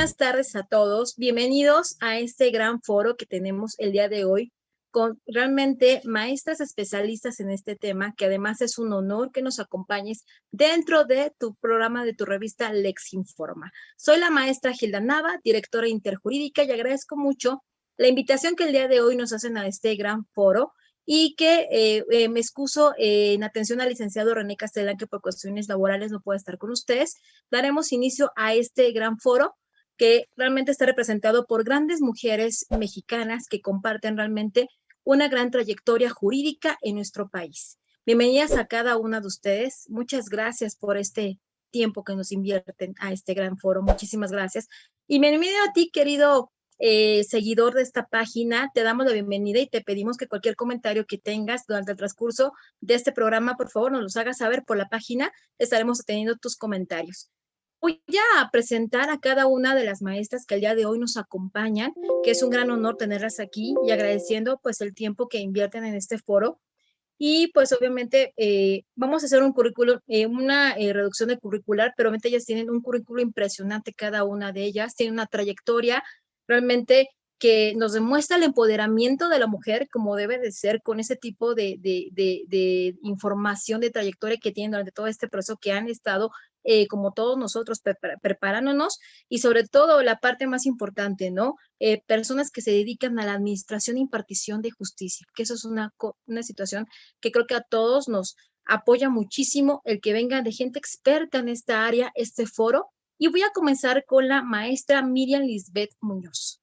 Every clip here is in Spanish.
buenas tardes a todos. Bienvenidos a este gran foro que tenemos el día de hoy con realmente maestras especialistas en este tema, que además es un honor que nos acompañes dentro de tu programa de tu revista Lex Informa. Soy la maestra Gilda Nava, directora interjurídica, y agradezco mucho la invitación que el día de hoy nos hacen a este gran foro y que me excuso en atención al licenciado René Castellán, que por cuestiones laborales no puede estar con ustedes. Daremos inicio a este gran foro que realmente está representado por grandes mujeres mexicanas que comparten realmente una gran trayectoria jurídica en nuestro país. Bienvenidas a cada una de ustedes. Muchas gracias por este tiempo que nos invierten a este gran foro. Muchísimas gracias. Y bienvenido a ti, querido seguidor de esta página. Te damos la bienvenida y te pedimos que cualquier comentario que tengas durante el transcurso de este programa, por favor, nos los hagas saber por la página. Estaremos atendiendo tus comentarios. Voy a presentar a cada una de las maestras que el día de hoy nos acompañan, que es un gran honor tenerlas aquí y agradeciendo pues el tiempo que invierten en este foro. Y pues obviamente vamos a hacer un currículo, una reducción de curricular, pero obviamente ellas tienen un currículo impresionante, cada una de ellas tiene una trayectoria realmente que nos demuestra el empoderamiento de la mujer como debe de ser, con ese tipo de información, de trayectoria que tienen durante todo este proceso que han estado, como todos nosotros, preparándonos, y sobre todo la parte más importante, ¿no? Personas que se dedican a la administración e impartición de justicia, que eso es una situación que creo que a todos nos apoya muchísimo el que vengan de gente experta en esta área, este foro. Y voy a comenzar con la maestra Miriam Lisbeth Muñoz.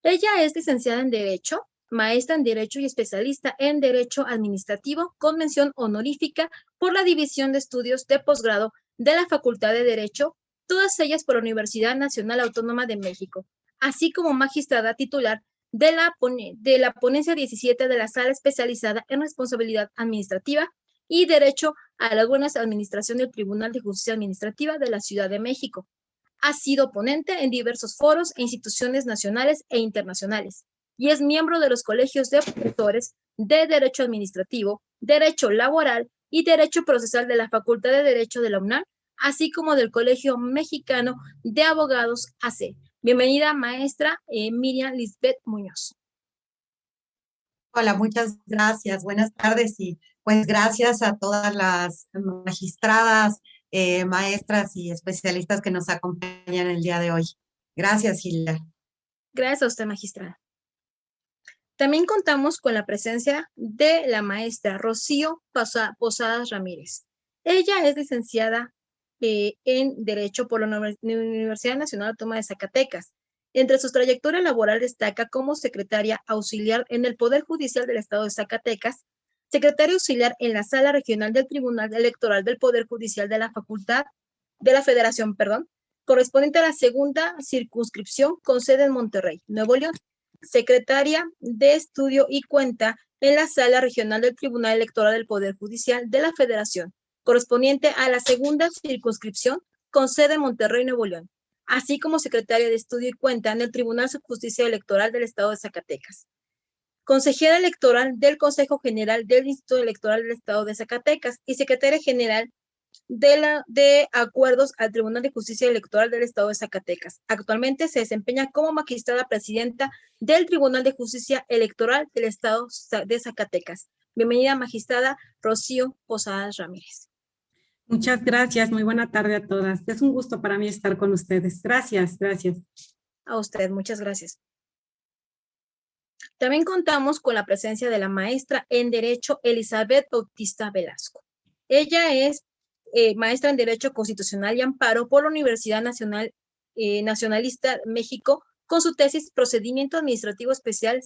Ella es licenciada en Derecho, maestra en Derecho y especialista en Derecho Administrativo con mención honorífica por la División de Estudios de Posgrado de la Facultad de Derecho, todas ellas por la Universidad Nacional Autónoma de México, así como magistrada titular de la ponencia 17 de la Sala Especializada en Responsabilidad Administrativa y Derecho a la Buena Administración del Tribunal de Justicia Administrativa de la Ciudad de México. Ha sido ponente en diversos foros e instituciones nacionales e internacionales y es miembro de los colegios de profesores de Derecho Administrativo, Derecho Laboral y Derecho Procesal de la Facultad de Derecho de la UNAM, así como del Colegio Mexicano de Abogados AC. Bienvenida, maestra Miriam Lisbeth Muñoz. Hola, muchas gracias. Buenas tardes y pues gracias a todas las magistradas, maestras y especialistas que nos acompañan el día de hoy. Gracias, Gilda. Gracias a usted, magistrada. También contamos con la presencia de la maestra Rocío Posadas Ramírez. Ella es licenciada en Derecho por la Universidad Nacional Autónoma de Zacatecas. Entre su trayectoria laboral destaca como secretaria auxiliar en el Poder Judicial del Estado de Zacatecas, secretaria auxiliar en la Sala Regional del Tribunal Electoral del Poder Judicial de la Federación, correspondiente a la segunda circunscripción con sede en Monterrey, Nuevo León. Secretaria de Estudio y Cuenta en la Sala Regional del Tribunal Electoral del Poder Judicial de la Federación, correspondiente a la segunda circunscripción con sede en Monterrey, Nuevo León, así como secretaria de Estudio y Cuenta en el Tribunal de Justicia Electoral del Estado de Zacatecas. Consejera electoral del Consejo General del Instituto Electoral del Estado de Zacatecas y secretaria general de acuerdos al Tribunal de Justicia Electoral del Estado de Zacatecas. Actualmente se desempeña como magistrada presidenta del Tribunal de Justicia Electoral del Estado de Zacatecas. Bienvenida, magistrada Rocío Posadas Ramírez. Muchas gracias, muy buena tarde a todas. Es un gusto para mí estar con ustedes. Gracias, gracias. A usted, muchas gracias. También contamos con la presencia de la maestra en Derecho Elizabeth Bautista Velasco. Ella es maestra en Derecho Constitucional y Amparo por la Universidad Nacionalista México, con su tesis Procedimiento Administrativo Especial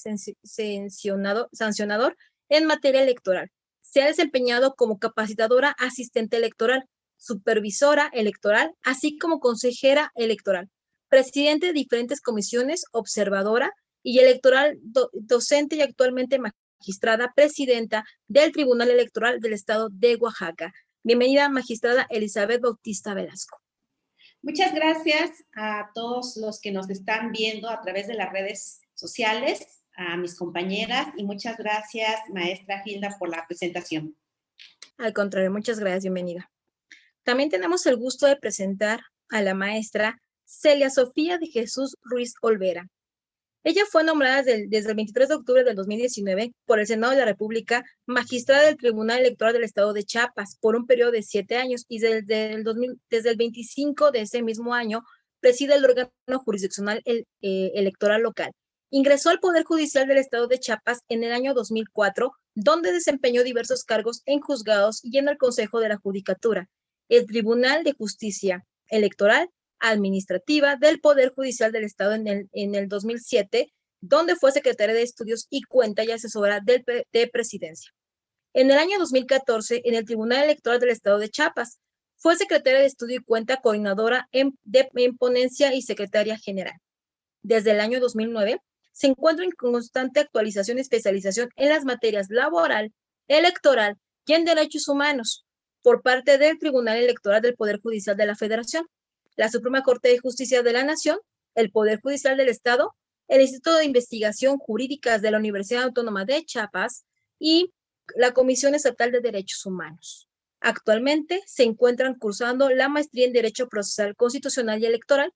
Sancionador en materia electoral. Se ha desempeñado como capacitadora asistente electoral, supervisora electoral, así como consejera electoral, presidente de diferentes comisiones, observadora y electoral docente, y actualmente magistrada presidenta del Tribunal Electoral del Estado de Oaxaca. Bienvenida, magistrada Elizabeth Bautista Velasco. Muchas gracias a todos los que nos están viendo a través de las redes sociales, a mis compañeras, y muchas gracias, maestra Gilda, por la presentación. Al contrario, muchas gracias, bienvenida. También tenemos el gusto de presentar a la maestra Celia Sofía de Jesús Ruiz Olvera. Ella fue nombrada desde el 23 de octubre del 2019 por el Senado de la República magistrada del Tribunal Electoral del Estado de Chiapas por un periodo de 7 años y desde el 25 de ese mismo año preside el órgano jurisdiccional electoral local. Ingresó al Poder Judicial del Estado de Chiapas en el año 2004, donde desempeñó diversos cargos en juzgados y en el Consejo de la Judicatura, el Tribunal de Justicia Electoral Administrativa del Poder Judicial del Estado en el 2007, donde fue secretaria de Estudios y Cuenta y asesora de Presidencia. En el año 2014, en el Tribunal Electoral del Estado de Chiapas, fue secretaria de Estudio y Cuenta, coordinadora en ponencia y secretaria general. Desde el año 2009, se encuentra en constante actualización y especialización en las materias laboral, electoral y en derechos humanos por parte del Tribunal Electoral del Poder Judicial de la Federación, la Suprema Corte de Justicia de la Nación, el Poder Judicial del Estado, el Instituto de Investigación Jurídicas de la Universidad Autónoma de Chiapas y la Comisión Estatal de Derechos Humanos. Actualmente se encuentran cursando la maestría en Derecho Procesal Constitucional y Electoral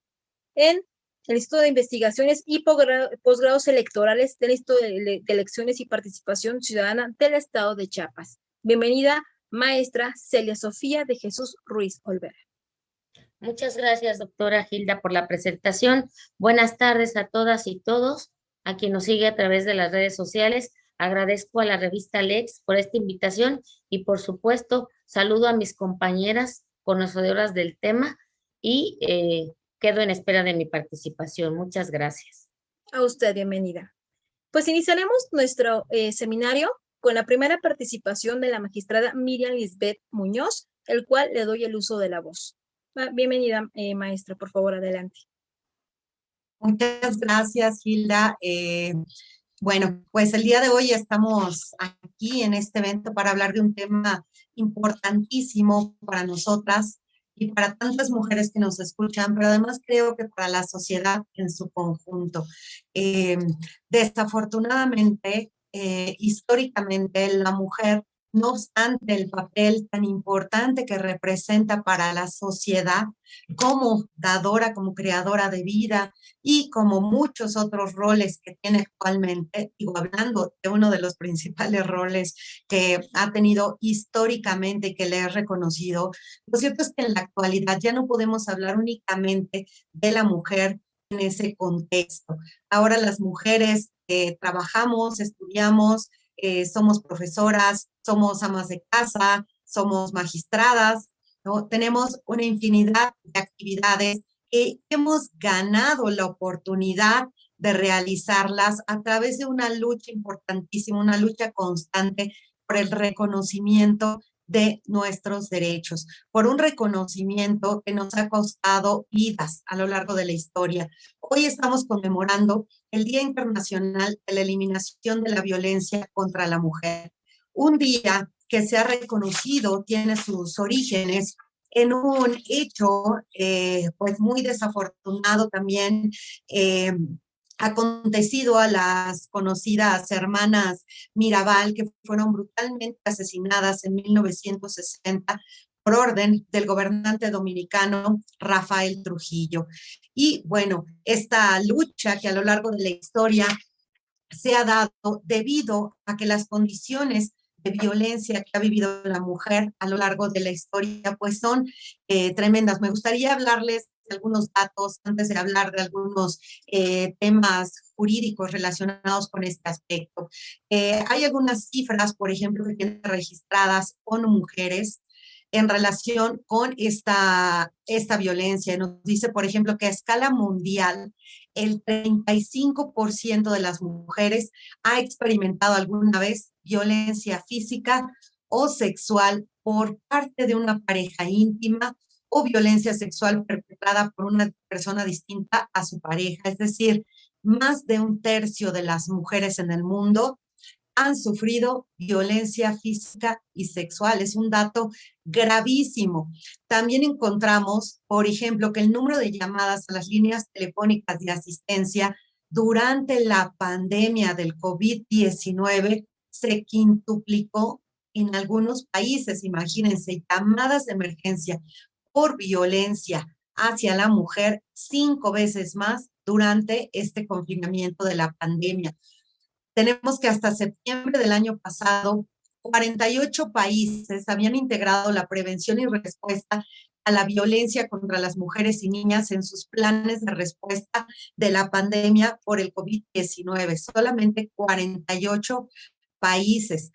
en el Instituto de Investigaciones y Posgrados Electorales del Instituto de Elecciones y Participación Ciudadana del Estado de Chiapas. Bienvenida, maestra Celia Sofía de Jesús Ruiz Olvera. Muchas gracias, doctora Hilda, por la presentación. Buenas tardes a todas y todos, a quien nos sigue a través de las redes sociales. Agradezco a la revista Lex por esta invitación y, por supuesto, saludo a mis compañeras conocedoras del tema y quedo en espera de mi participación. Muchas gracias. A usted, bienvenida. Pues iniciaremos nuestro seminario con la primera participación de la magistrada Miriam Lisbeth Muñoz, el cual le doy el uso de la voz. Bienvenida, maestra, por favor, adelante. Muchas gracias, Hilda. Bueno, pues el día de hoy estamos aquí en este evento para hablar de un tema importantísimo para nosotras y para tantas mujeres que nos escuchan, pero además creo que para la sociedad en su conjunto. Desafortunadamente, históricamente, la mujer, no obstante el papel tan importante que representa para la sociedad como dadora, como creadora de vida y como muchos otros roles que tiene actualmente, digo, hablando de uno de los principales roles que ha tenido históricamente y que le es reconocido, lo cierto es que en la actualidad ya no podemos hablar únicamente de la mujer en ese contexto. Ahora las mujeres trabajamos, estudiamos, somos profesoras, somos amas de casa, somos magistradas, ¿no? Tenemos una infinidad de actividades que hemos ganado la oportunidad de realizarlas a través de una lucha importantísima, una lucha constante por el reconocimiento de nuestros derechos, por un reconocimiento que nos ha costado vidas a lo largo de la historia. Hoy estamos conmemorando el Día Internacional de la Eliminación de la Violencia contra la Mujer. Un día que se ha reconocido, tiene sus orígenes en un hecho pues muy desafortunado también, acontecido a las conocidas hermanas Mirabal, que fueron brutalmente asesinadas en 1960 por orden del gobernante dominicano Rafael Trujillo. Y bueno, esta lucha que a lo largo de la historia se ha dado debido a que las condiciones de violencia que ha vivido la mujer a lo largo de la historia pues son tremendas. Me gustaría hablarles de algunos datos antes de hablar de algunos temas jurídicos relacionados con este aspecto. Hay algunas cifras, por ejemplo, que tienen registradas con mujeres en relación con esta violencia. Nos dice, por ejemplo, que a escala mundial el 35% de las mujeres ha experimentado alguna vez violencia física o sexual por parte de una pareja íntima o violencia sexual perpetrada por una persona distinta a su pareja. Es decir, más de un tercio de las mujeres en el mundo han sufrido violencia física y sexual. Es un dato gravísimo. También encontramos, por ejemplo, que el número de llamadas a las líneas telefónicas de asistencia durante la pandemia del COVID-19 se quintuplicó en algunos países. Imagínense, llamadas de emergencia por violencia hacia la mujer 5 veces más durante este confinamiento de la pandemia. Tenemos que hasta septiembre del año pasado, 48 países habían integrado la prevención y respuesta a la violencia contra las mujeres y niñas en sus planes de respuesta de la pandemia por el COVID-19. Solamente 48 países,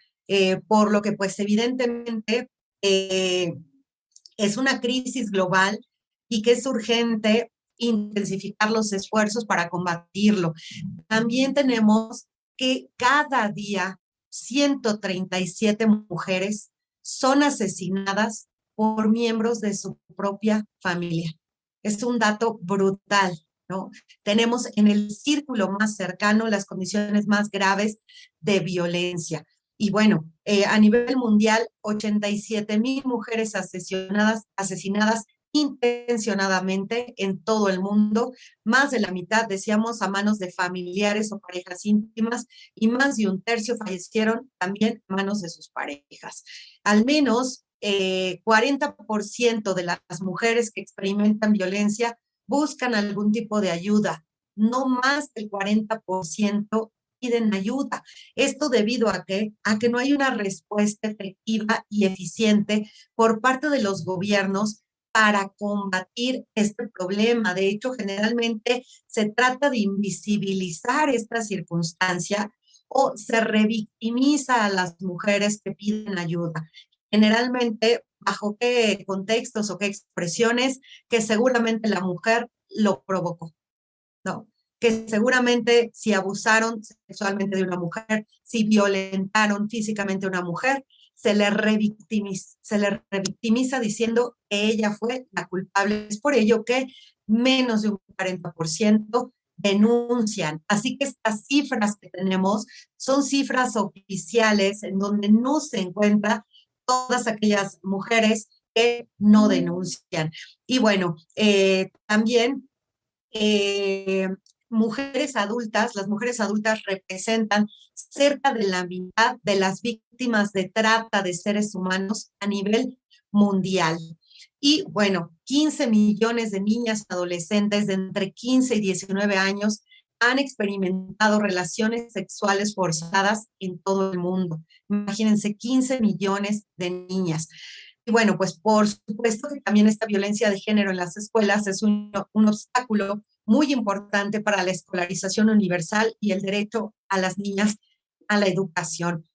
por lo que pues evidentemente es una crisis global y que es urgente intensificar los esfuerzos para combatirlo. También tenemos que cada día 137 mujeres son asesinadas por miembros de su propia familia. Es un dato brutal, ¿no? Tenemos en el círculo más cercano las condiciones más graves de violencia. Y bueno, a nivel mundial, 87,000 mujeres asesinadas intencionadamente en todo el mundo, más de la mitad, decíamos, a manos de familiares o parejas íntimas, y más de un tercio fallecieron también a manos de sus parejas. Al menos 40% de las mujeres que experimentan violencia buscan algún tipo de ayuda, no más del 40% piden ayuda. Esto debido a que no hay una respuesta efectiva y eficiente por parte de los gobiernos para combatir este problema. De hecho, generalmente se trata de invisibilizar esta circunstancia o se revictimiza a las mujeres que piden ayuda. Generalmente, ¿bajo qué contextos o qué expresiones? Que seguramente la mujer lo provocó, ¿no? Que seguramente si abusaron sexualmente de una mujer, si violentaron físicamente a una mujer, se le revictimiza diciendo que ella fue la culpable. Es por ello que menos de un 40% denuncian. Así que estas cifras que tenemos son cifras oficiales en donde no se encuentran todas aquellas mujeres que no denuncian. Y bueno, también mujeres adultas, las mujeres adultas representan cerca de la mitad de las víctimas de trata de seres humanos a nivel mundial. Y bueno, 15 millones de niñas y adolescentes de entre 15 y 19 años han experimentado relaciones sexuales forzadas en todo el mundo. Imagínense, 15 millones de niñas. Y bueno, pues por supuesto que también esta violencia de género en las escuelas es un obstáculo muy importante para la escolarización universal y el derecho a las niñas a la educación.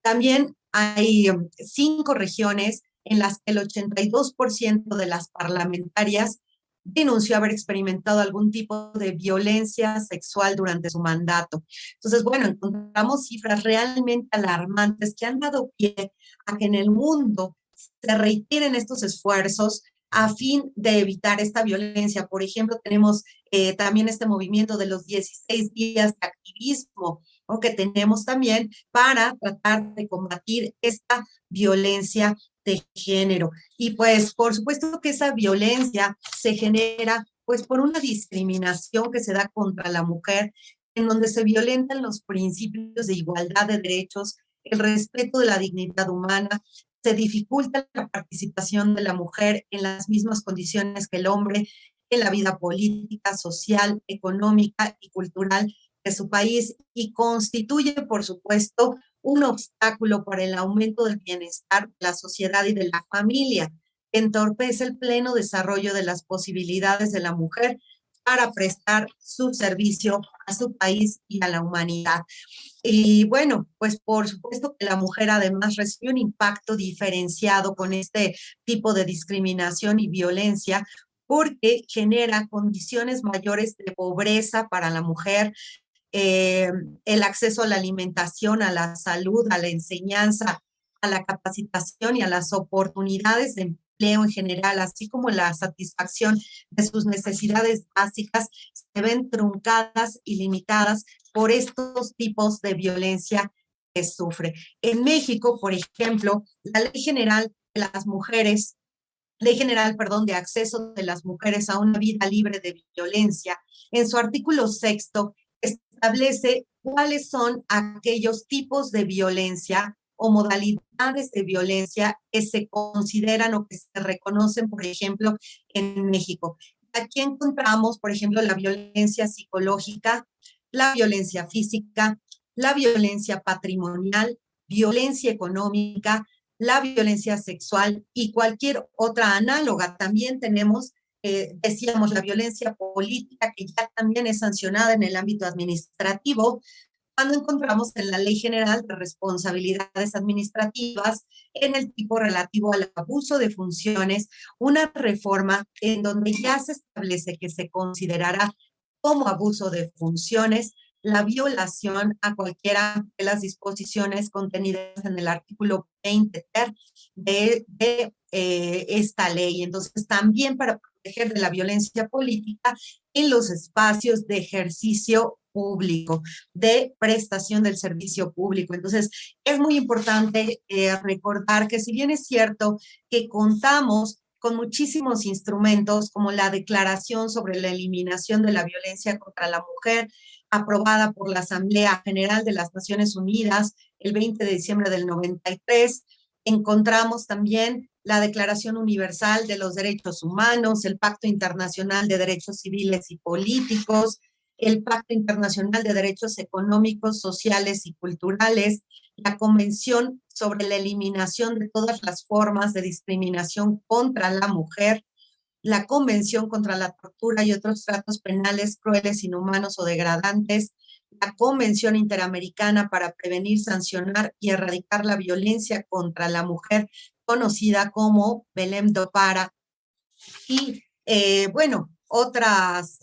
También hay 5 regiones en las que el 82% de las parlamentarias denunció haber experimentado algún tipo de violencia sexual durante su mandato. Entonces, bueno, encontramos cifras realmente alarmantes que han dado pie a que en el mundo se reiteren estos esfuerzos a fin de evitar esta violencia. Por ejemplo, tenemos también este movimiento de los 16 días de activismo, ¿no?, que tenemos también para tratar de combatir esta violencia de género. Y pues, por supuesto que esa violencia se genera pues por una discriminación que se da contra la mujer, en donde se violentan los principios de igualdad de derechos, el respeto de la dignidad humana, se dificulta la participación de la mujer en las mismas condiciones que el hombre en la vida política, social, económica y cultural de su país, y constituye, por supuesto, un obstáculo para el aumento del bienestar de la sociedad y de la familia, entorpece el pleno desarrollo de las posibilidades de la mujer para prestar su servicio a su país y a la humanidad. Y bueno, pues por supuesto que la mujer además recibe un impacto diferenciado con este tipo de discriminación y violencia, porque genera condiciones mayores de pobreza para la mujer, el acceso a la alimentación, a la salud, a la enseñanza, a la capacitación y a las oportunidades de empleo en general, así como la satisfacción de sus necesidades básicas, se ven truncadas y limitadas por estos tipos de violencia que sufre. En México, por ejemplo, la Ley General de las Mujeres, de acceso de las mujeres a una vida libre de violencia, en su artículo 6 establece cuáles son aquellos tipos de violencia o modalidades de violencia que se consideran o que se reconocen, por ejemplo, en México. Aquí encontramos, por ejemplo, la violencia psicológica, la violencia física, la violencia patrimonial, violencia económica, la violencia sexual y cualquier otra análoga. También tenemos, decíamos, la violencia política, que ya también es sancionada en el ámbito administrativo, cuando encontramos en la Ley General de Responsabilidades Administrativas, en el tipo relativo al abuso de funciones, una reforma en donde ya se establece que se considerará como abuso de funciones la violación a cualquiera de las disposiciones contenidas en el artículo 20 ter de esta ley. Entonces, también para proteger de la violencia política en los espacios de ejercicio público, de prestación del servicio público. Entonces, es muy importante recordar que si bien es cierto que contamos con muchísimos instrumentos como la Declaración sobre la Eliminación de la Violencia contra la Mujer, aprobada por la Asamblea General de las Naciones Unidas el 20 de diciembre del 93, encontramos también la Declaración Universal de los Derechos Humanos, el Pacto Internacional de Derechos Civiles y Políticos, el Pacto Internacional de Derechos Económicos, Sociales y Culturales, la Convención sobre la Eliminación de todas las formas de discriminación contra la mujer, la Convención contra la Tortura y otros tratos penales crueles, inhumanos o degradantes, la Convención Interamericana para prevenir, sancionar y erradicar la violencia contra la mujer, conocida como Belém do Pará, y bueno, otras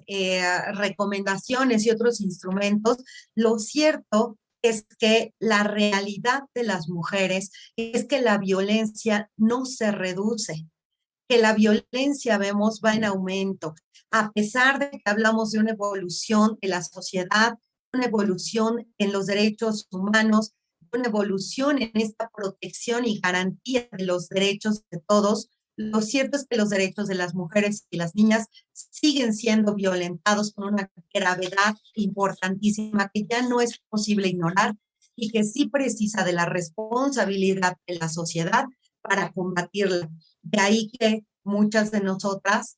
recomendaciones y otros instrumentos. Lo cierto es que la realidad de las mujeres es que la violencia no se reduce, que la violencia, vemos, va en aumento, a pesar de que hablamos de una evolución de la sociedad, una evolución en los derechos humanos, una evolución en esta protección y garantía de los derechos de todos. Lo cierto es que los derechos de las mujeres y las niñas siguen siendo violentados con una gravedad importantísima que ya no es posible ignorar y que sí precisa de la responsabilidad de la sociedad para combatirla. De ahí que muchas de nosotras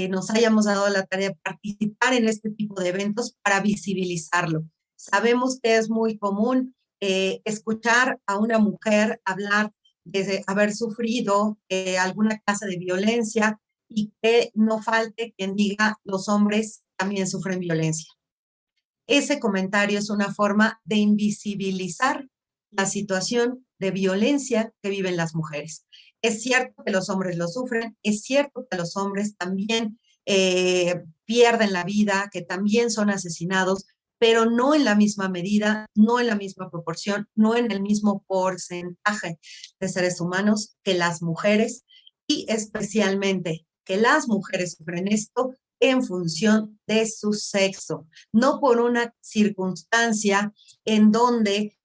nos hayamos dado la tarea de participar en este tipo de eventos para visibilizarlo. Sabemos que es muy común escuchar a una mujer hablar de haber sufrido alguna clase de violencia y que no falte quien diga los hombres también sufren violencia. Ese comentario es una forma de invisibilizar la situación de violencia que viven las mujeres. Es cierto que los hombres lo sufren, es cierto que los hombres también pierden la vida, que también son asesinados, pero no en la misma medida, no en la misma proporción, no en el mismo porcentaje de seres humanos que las mujeres, y especialmente que las mujeres sufren esto en función de su sexo, no por una circunstancia en donde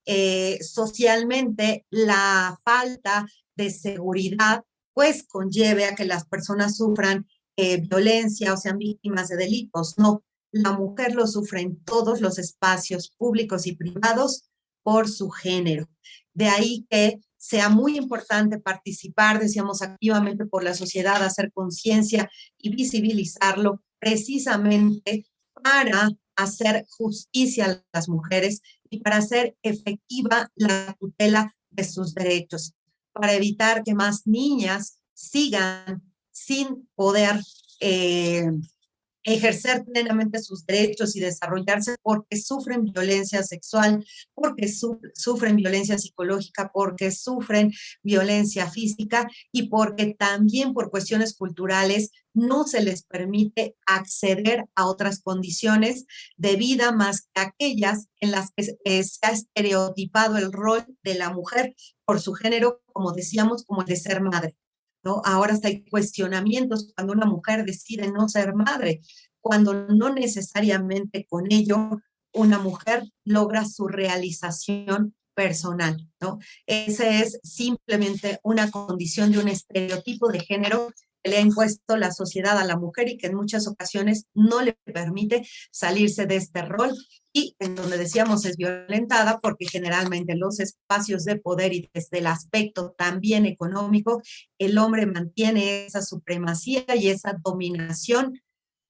socialmente la falta de seguridad pues conlleve a que las personas sufran violencia o sean víctimas de delitos. No, la mujer lo sufre en todos los espacios públicos y privados por su género. De ahí que sea muy importante participar, decíamos, activamente por la sociedad, hacer conciencia y visibilizarlo precisamente para hacer justicia a las mujeres y para hacer efectiva la tutela de sus derechos, para evitar que más niñas sigan sin poder ejercer plenamente sus derechos y desarrollarse porque sufren violencia sexual, porque sufren violencia psicológica, porque sufren violencia física y porque también por cuestiones culturales no se les permite acceder a otras condiciones de vida más que aquellas en las que se ha estereotipado el rol de la mujer por su género, como decíamos, como el de ser madre, ¿no? Ahora hasta hay cuestionamientos cuando una mujer decide no ser madre, cuando no necesariamente con ello una mujer logra su realización personal, ¿no? Esa es simplemente una condición de un estereotipo de género que le ha impuesto la sociedad a la mujer y que en muchas ocasiones no le permite salirse de este rol y en donde decíamos es violentada porque generalmente en los espacios de poder y desde el aspecto también económico, el hombre mantiene esa supremacía y esa dominación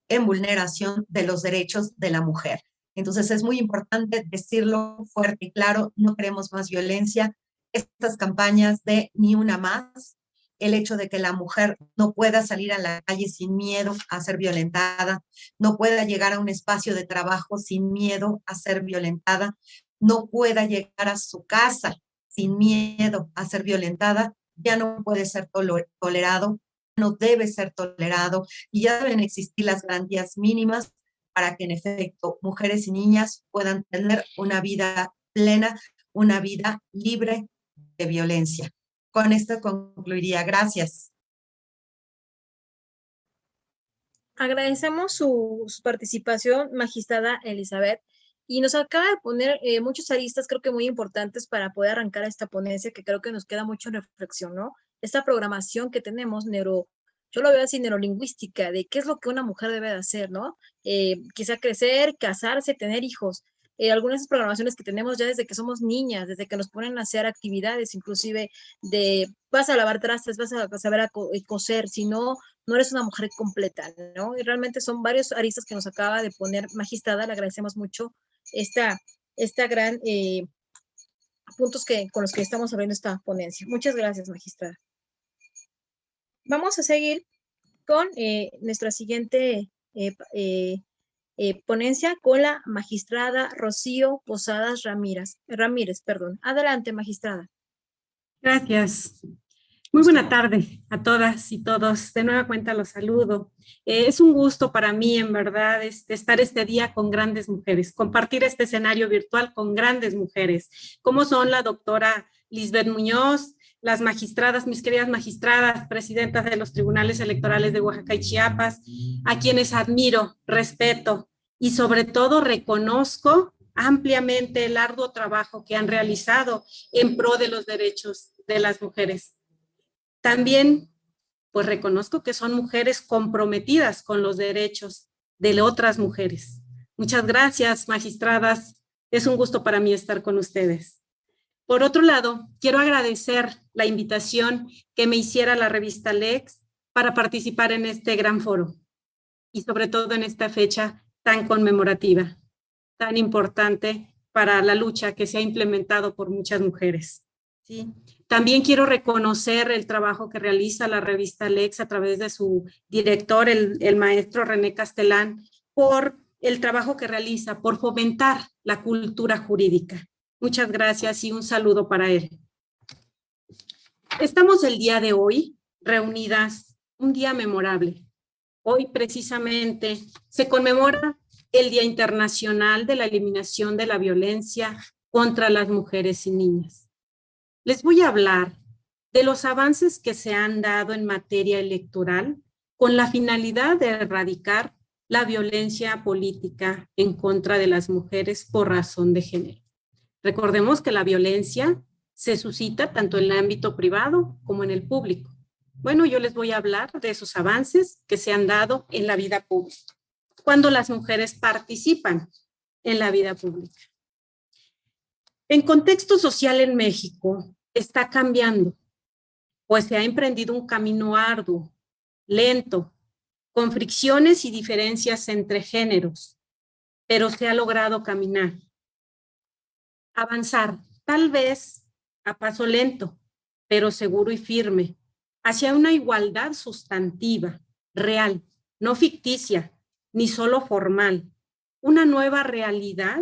en vulneración de los derechos de la mujer. Entonces es muy importante decirlo fuerte y claro, no queremos más violencia. Estas campañas de ni una más, el hecho de que la mujer no pueda salir a la calle sin miedo a ser violentada, no pueda llegar a un espacio de trabajo sin miedo a ser violentada, no pueda llegar a su casa sin miedo a ser violentada, ya no puede ser tolerado, no debe ser tolerado y ya deben existir las garantías mínimas para que en efecto mujeres y niñas puedan tener una vida plena, una vida libre de violencia. Con esto concluiría. Gracias. Agradecemos su participación, magistrada Elizabeth, y nos acaba de poner muchos aristas, creo que muy importantes para poder arrancar esta ponencia, que creo que nos queda mucho en reflexión, ¿no? Esta programación que tenemos, yo lo veo así, neurolingüística, de qué es lo que una mujer debe de hacer, ¿no? Quizá crecer, casarse, tener hijos. Algunas de esas programaciones que tenemos ya desde que somos niñas, desde que nos ponen a hacer actividades, inclusive de vas a lavar trastes, vas a saber a coser, si no, no eres una mujer completa, ¿no? Y realmente son varios aristas que nos acaba de poner magistrada, le agradecemos mucho esta gran puntos con los que estamos abriendo esta ponencia. Muchas gracias, magistrada. Vamos a seguir con nuestra siguiente ponencia con la magistrada Rocío Posadas Ramírez. Adelante, magistrada. Gracias. Muy buena tarde a todas y todos. De nueva cuenta los saludo. Es un gusto para mí, en verdad, estar este día con grandes mujeres, compartir este escenario virtual con grandes mujeres, como son la doctora Lisbeth Muñoz, las magistradas, mis queridas magistradas, presidentas de los tribunales electorales de Oaxaca y Chiapas, a quienes admiro, respeto y sobre todo reconozco ampliamente el arduo trabajo que han realizado en pro de los derechos de las mujeres. También, pues reconozco que son mujeres comprometidas con los derechos de otras mujeres. Muchas gracias, magistradas. Es un gusto para mí estar con ustedes. Por otro lado, quiero agradecer la invitación que me hiciera la revista Lex para participar en este gran foro y sobre todo en esta fecha tan conmemorativa, tan importante para la lucha que se ha implementado por muchas mujeres. ¿Sí? También quiero reconocer el trabajo que realiza la revista Lex a través de su director, el maestro René Castelán, por el trabajo que realiza, por fomentar la cultura jurídica. Muchas gracias y un saludo para él. Estamos el día de hoy reunidas, un día memorable. Hoy precisamente se conmemora el Día Internacional de la Eliminación de la Violencia contra las Mujeres y Niñas. Les voy a hablar de los avances que se han dado en materia electoral con la finalidad de erradicar la violencia política en contra de las mujeres por razón de género. Recordemos que la violencia se suscita tanto en el ámbito privado como en el público. Bueno, yo les voy a hablar de esos avances que se han dado en la vida pública, cuando las mujeres participan en la vida pública. En contexto social en México está cambiando, pues se ha emprendido un camino arduo, lento, con fricciones y diferencias entre géneros, pero se ha logrado caminar. Avanzar, tal vez a paso lento, pero seguro y firme, hacia una igualdad sustantiva, real, no ficticia, ni solo formal. Una nueva realidad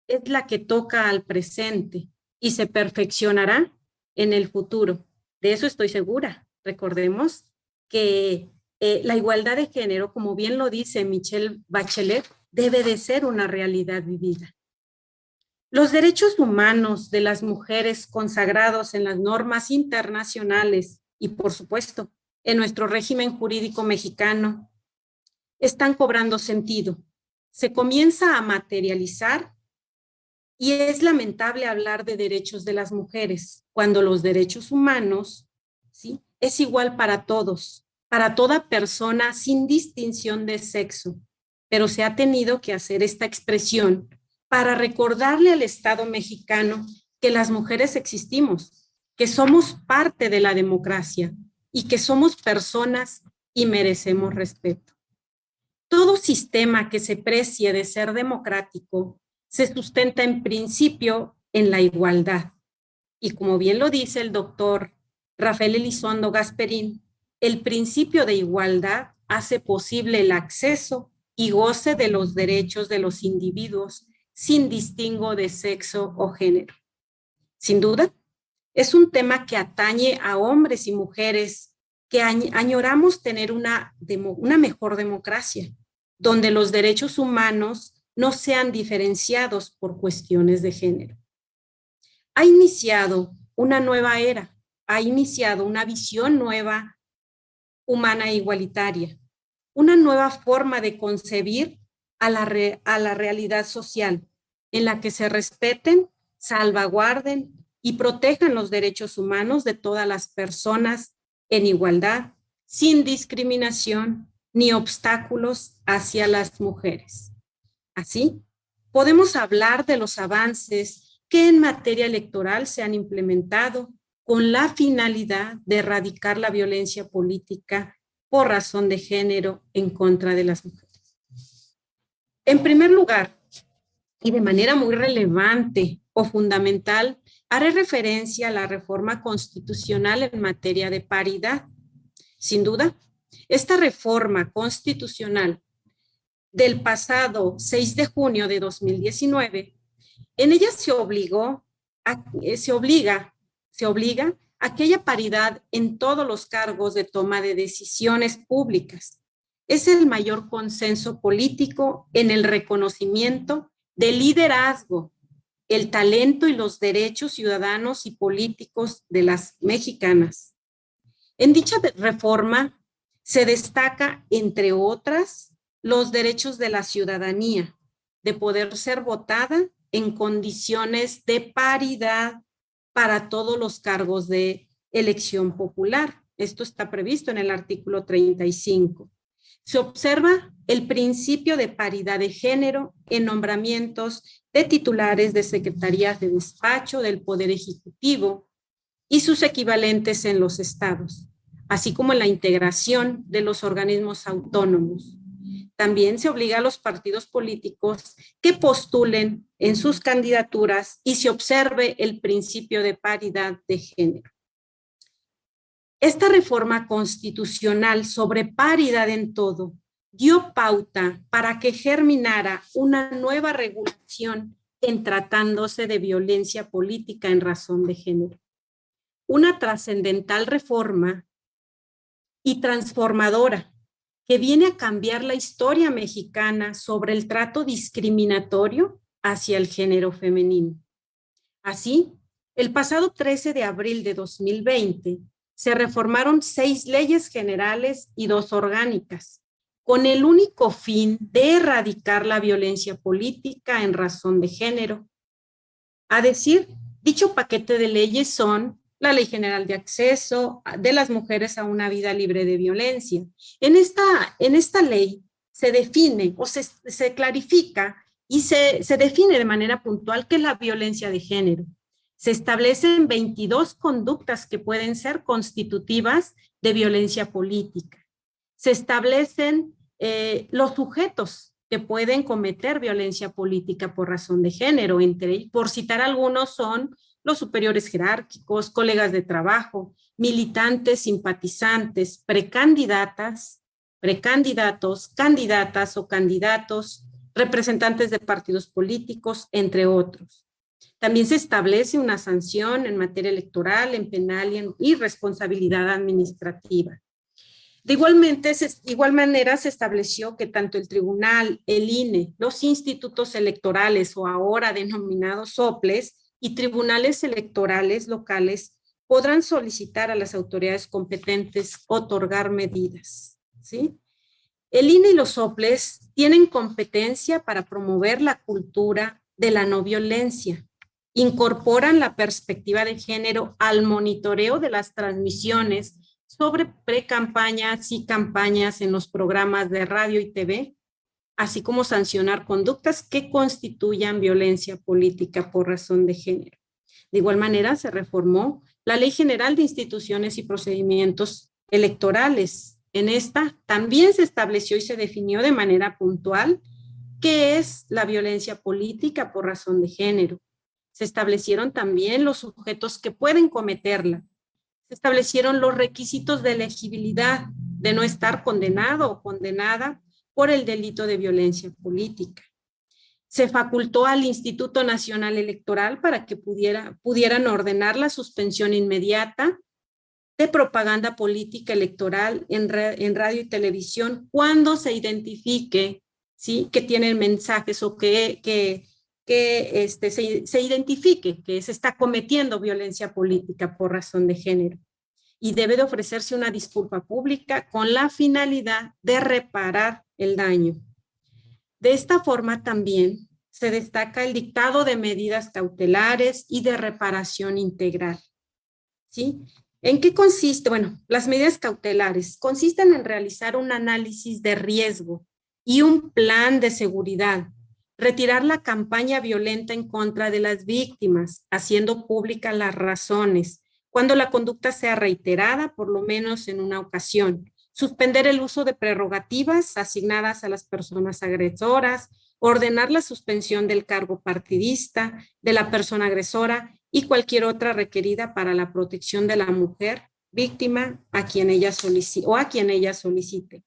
es la que toca al presente y se perfeccionará en el futuro. De eso estoy segura. Recordemos que la igualdad de género, como bien lo dice Michelle Bachelet, debe de ser una realidad vivida. Los derechos humanos de las mujeres consagrados en las normas internacionales y, por supuesto, en nuestro régimen jurídico mexicano, están cobrando sentido. Se comienza a materializar y es lamentable hablar de derechos de las mujeres cuando los derechos humanos, ¿sí?, es igual para todos para toda persona sin distinción de sexo, pero se ha tenido que hacer esta expresión para recordarle al Estado mexicano que las mujeres existimos, que somos parte de la democracia y que somos personas y merecemos respeto. Todo sistema que se precie de ser democrático se sustenta en principio en la igualdad. Y como bien lo dice el doctor Rafael Elizondo Gasperín, el principio de igualdad hace posible el acceso y goce de los derechos de los individuos sin distingo de sexo o género. Sin duda, es un tema que atañe a hombres y mujeres que añoramos tener una mejor democracia, donde los derechos humanos no sean diferenciados por cuestiones de género. Ha iniciado una nueva era, ha iniciado una visión nueva, humana e igualitaria, una nueva forma de concebir a la realidad social, en la que se respeten, salvaguarden y protejan los derechos humanos de todas las personas en igualdad, sin discriminación ni obstáculos hacia las mujeres. Así, podemos hablar de los avances que en materia electoral se han implementado con la finalidad de erradicar la violencia política por razón de género en contra de las mujeres. En primer lugar, y de manera muy relevante o fundamental, haré referencia a la reforma constitucional en materia de paridad. Sin duda, esta reforma constitucional del pasado 6 de junio de 2019, en ella se obliga a que haya paridad en todos los cargos de toma de decisiones públicas. Es el mayor consenso político en el reconocimiento del liderazgo, el talento y los derechos ciudadanos y políticos de las mexicanas. En dicha reforma se destaca, entre otras, los derechos de la ciudadanía, de poder ser votada en condiciones de paridad para todos los cargos de elección popular. Esto está previsto en el artículo 35. Se observa el principio de paridad de género en nombramientos de titulares de secretarías de despacho del Poder Ejecutivo y sus equivalentes en los estados, así como en la integración de los organismos autónomos. También se obliga a los partidos políticos que postulen en sus candidaturas y se observe el principio de paridad de género. Esta reforma constitucional sobre paridad en todo dio pauta para que germinara una nueva regulación en tratándose de violencia política en razón de género. Una trascendental reforma y transformadora que viene a cambiar la historia mexicana sobre el trato discriminatorio hacia el género femenino. Así, el pasado 13 de abril de 2020 se reformaron 6 leyes generales y 2 orgánicas, con el único fin de erradicar la violencia política en razón de género. A decir, dicho paquete de leyes son la Ley General de Acceso de las Mujeres a una Vida Libre de Violencia. En esta ley se define o se clarifica y se define de manera puntual qué es la violencia de género. Se establecen 22 conductas que pueden ser constitutivas de violencia política. Se establecen los sujetos que pueden cometer violencia política por razón de género. Por citar algunos son los superiores jerárquicos, colegas de trabajo, militantes, simpatizantes, precandidatas, precandidatos, candidatas o candidatos, representantes de partidos políticos, entre otros. También se establece una sanción en materia electoral, en penal y responsabilidad administrativa. De igual manera se estableció que tanto el tribunal, el INE, los institutos electorales o ahora denominados soples y tribunales electorales locales podrán solicitar a las autoridades competentes otorgar medidas, ¿sí? El INE y los soples tienen competencia para promover la cultura de la no violencia. Incorporan la perspectiva de género al monitoreo de las transmisiones sobre precampañas y campañas en los programas de radio y TV, así como sancionar conductas que constituyan violencia política por razón de género. De igual manera, se reformó la Ley General de Instituciones y Procedimientos Electorales. En esta también se estableció y se definió de manera puntual qué es la violencia política por razón de género. Se establecieron también los sujetos que pueden cometerla. Se establecieron los requisitos de elegibilidad de no estar condenado o condenada por el delito de violencia política. Se facultó al Instituto Nacional Electoral para que pudieran ordenar la suspensión inmediata de propaganda política electoral en radio y televisión cuando se identifique, ¿sí?, que tienen mensajes o se identifique que se está cometiendo violencia política por razón de género. Y debe de ofrecerse una disculpa pública con la finalidad de reparar el daño. De esta forma también se destaca el dictado de medidas cautelares y de reparación integral, ¿sí? ¿En qué consiste? Bueno, las medidas cautelares consisten en realizar un análisis de riesgo y un plan de seguridad, retirar la campaña violenta en contra de las víctimas, haciendo públicas las razones, cuando la conducta sea reiterada, por lo menos en una ocasión, suspender el uso de prerrogativas asignadas a las personas agresoras, ordenar la suspensión del cargo partidista de la persona agresora y cualquier otra requerida para la protección de la mujer víctima a quien ella solicite.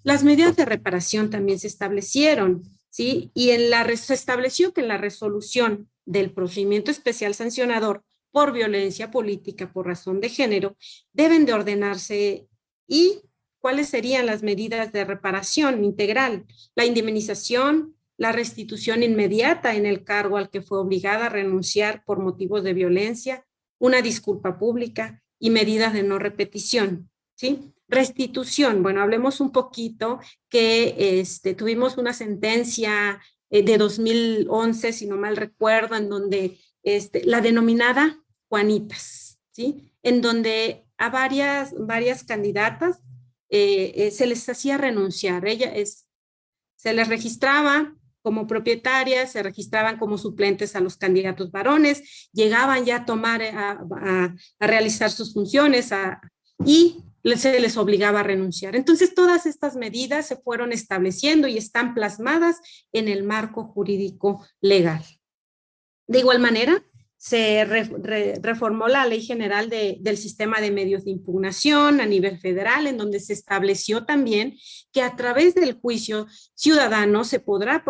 Las medidas de reparación también se establecieron, ¿sí? Y se estableció que en la resolución del procedimiento especial sancionador por violencia política por razón de género deben de ordenarse. ¿Y cuáles serían las medidas de reparación integral? La indemnización, la restitución inmediata en el cargo al que fue obligada a renunciar por motivos de violencia, una disculpa pública y medidas de no repetición, ¿sí? Restitución, bueno, hablemos un poquito que tuvimos una sentencia de 2011, si no mal recuerdo, en donde la denominada Juanitas, ¿sí? En donde a varias candidatas se les hacía renunciar. Se les registraba como propietarias, se registraban como suplentes a los candidatos varones, llegaban ya a realizar sus funciones y se les obligaba a renunciar. Entonces, todas estas medidas se fueron estableciendo y están plasmadas en el marco jurídico legal. De igual manera, se reformó la Ley General del Sistema de Medios de Impugnación a nivel federal, en donde se estableció también que a través del juicio ciudadano se podrá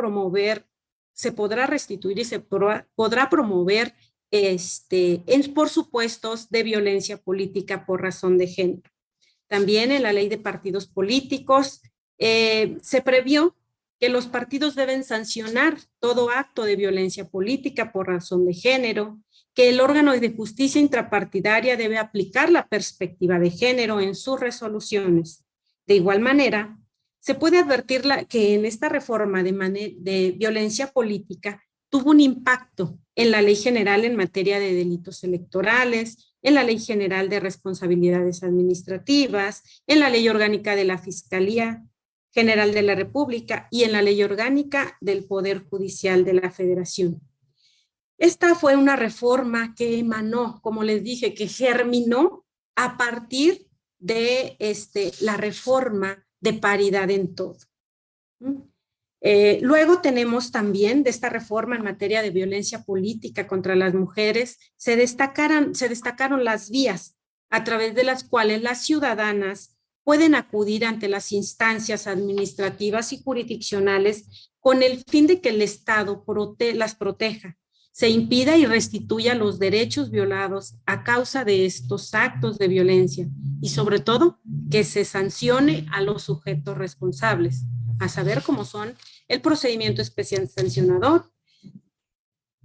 restituir y se podrá promover por supuestos de violencia política por razón de género. También en la Ley de Partidos Políticos se previó que los partidos deben sancionar todo acto de violencia política por razón de género, que el órgano de justicia intrapartidaria debe aplicar la perspectiva de género en sus resoluciones. De igual manera, se puede advertir que en esta reforma de violencia política tuvo un impacto en la Ley General en materia de delitos electorales, en la Ley General de Responsabilidades Administrativas, en la Ley Orgánica de la Fiscalía General de la República y en la Ley Orgánica del Poder Judicial de la Federación. Esta fue una reforma que emanó, como les dije, que germinó a partir de la reforma de paridad en todo. Luego tenemos también de esta reforma en materia de violencia política contra las mujeres, se destacaron las vías a través de las cuales las ciudadanas pueden acudir ante las instancias administrativas y jurisdiccionales con el fin de que el Estado las proteja, se impida y restituya los derechos violados a causa de estos actos de violencia y sobre todo que se sancione a los sujetos responsables, a saber cómo son el procedimiento especial sancionador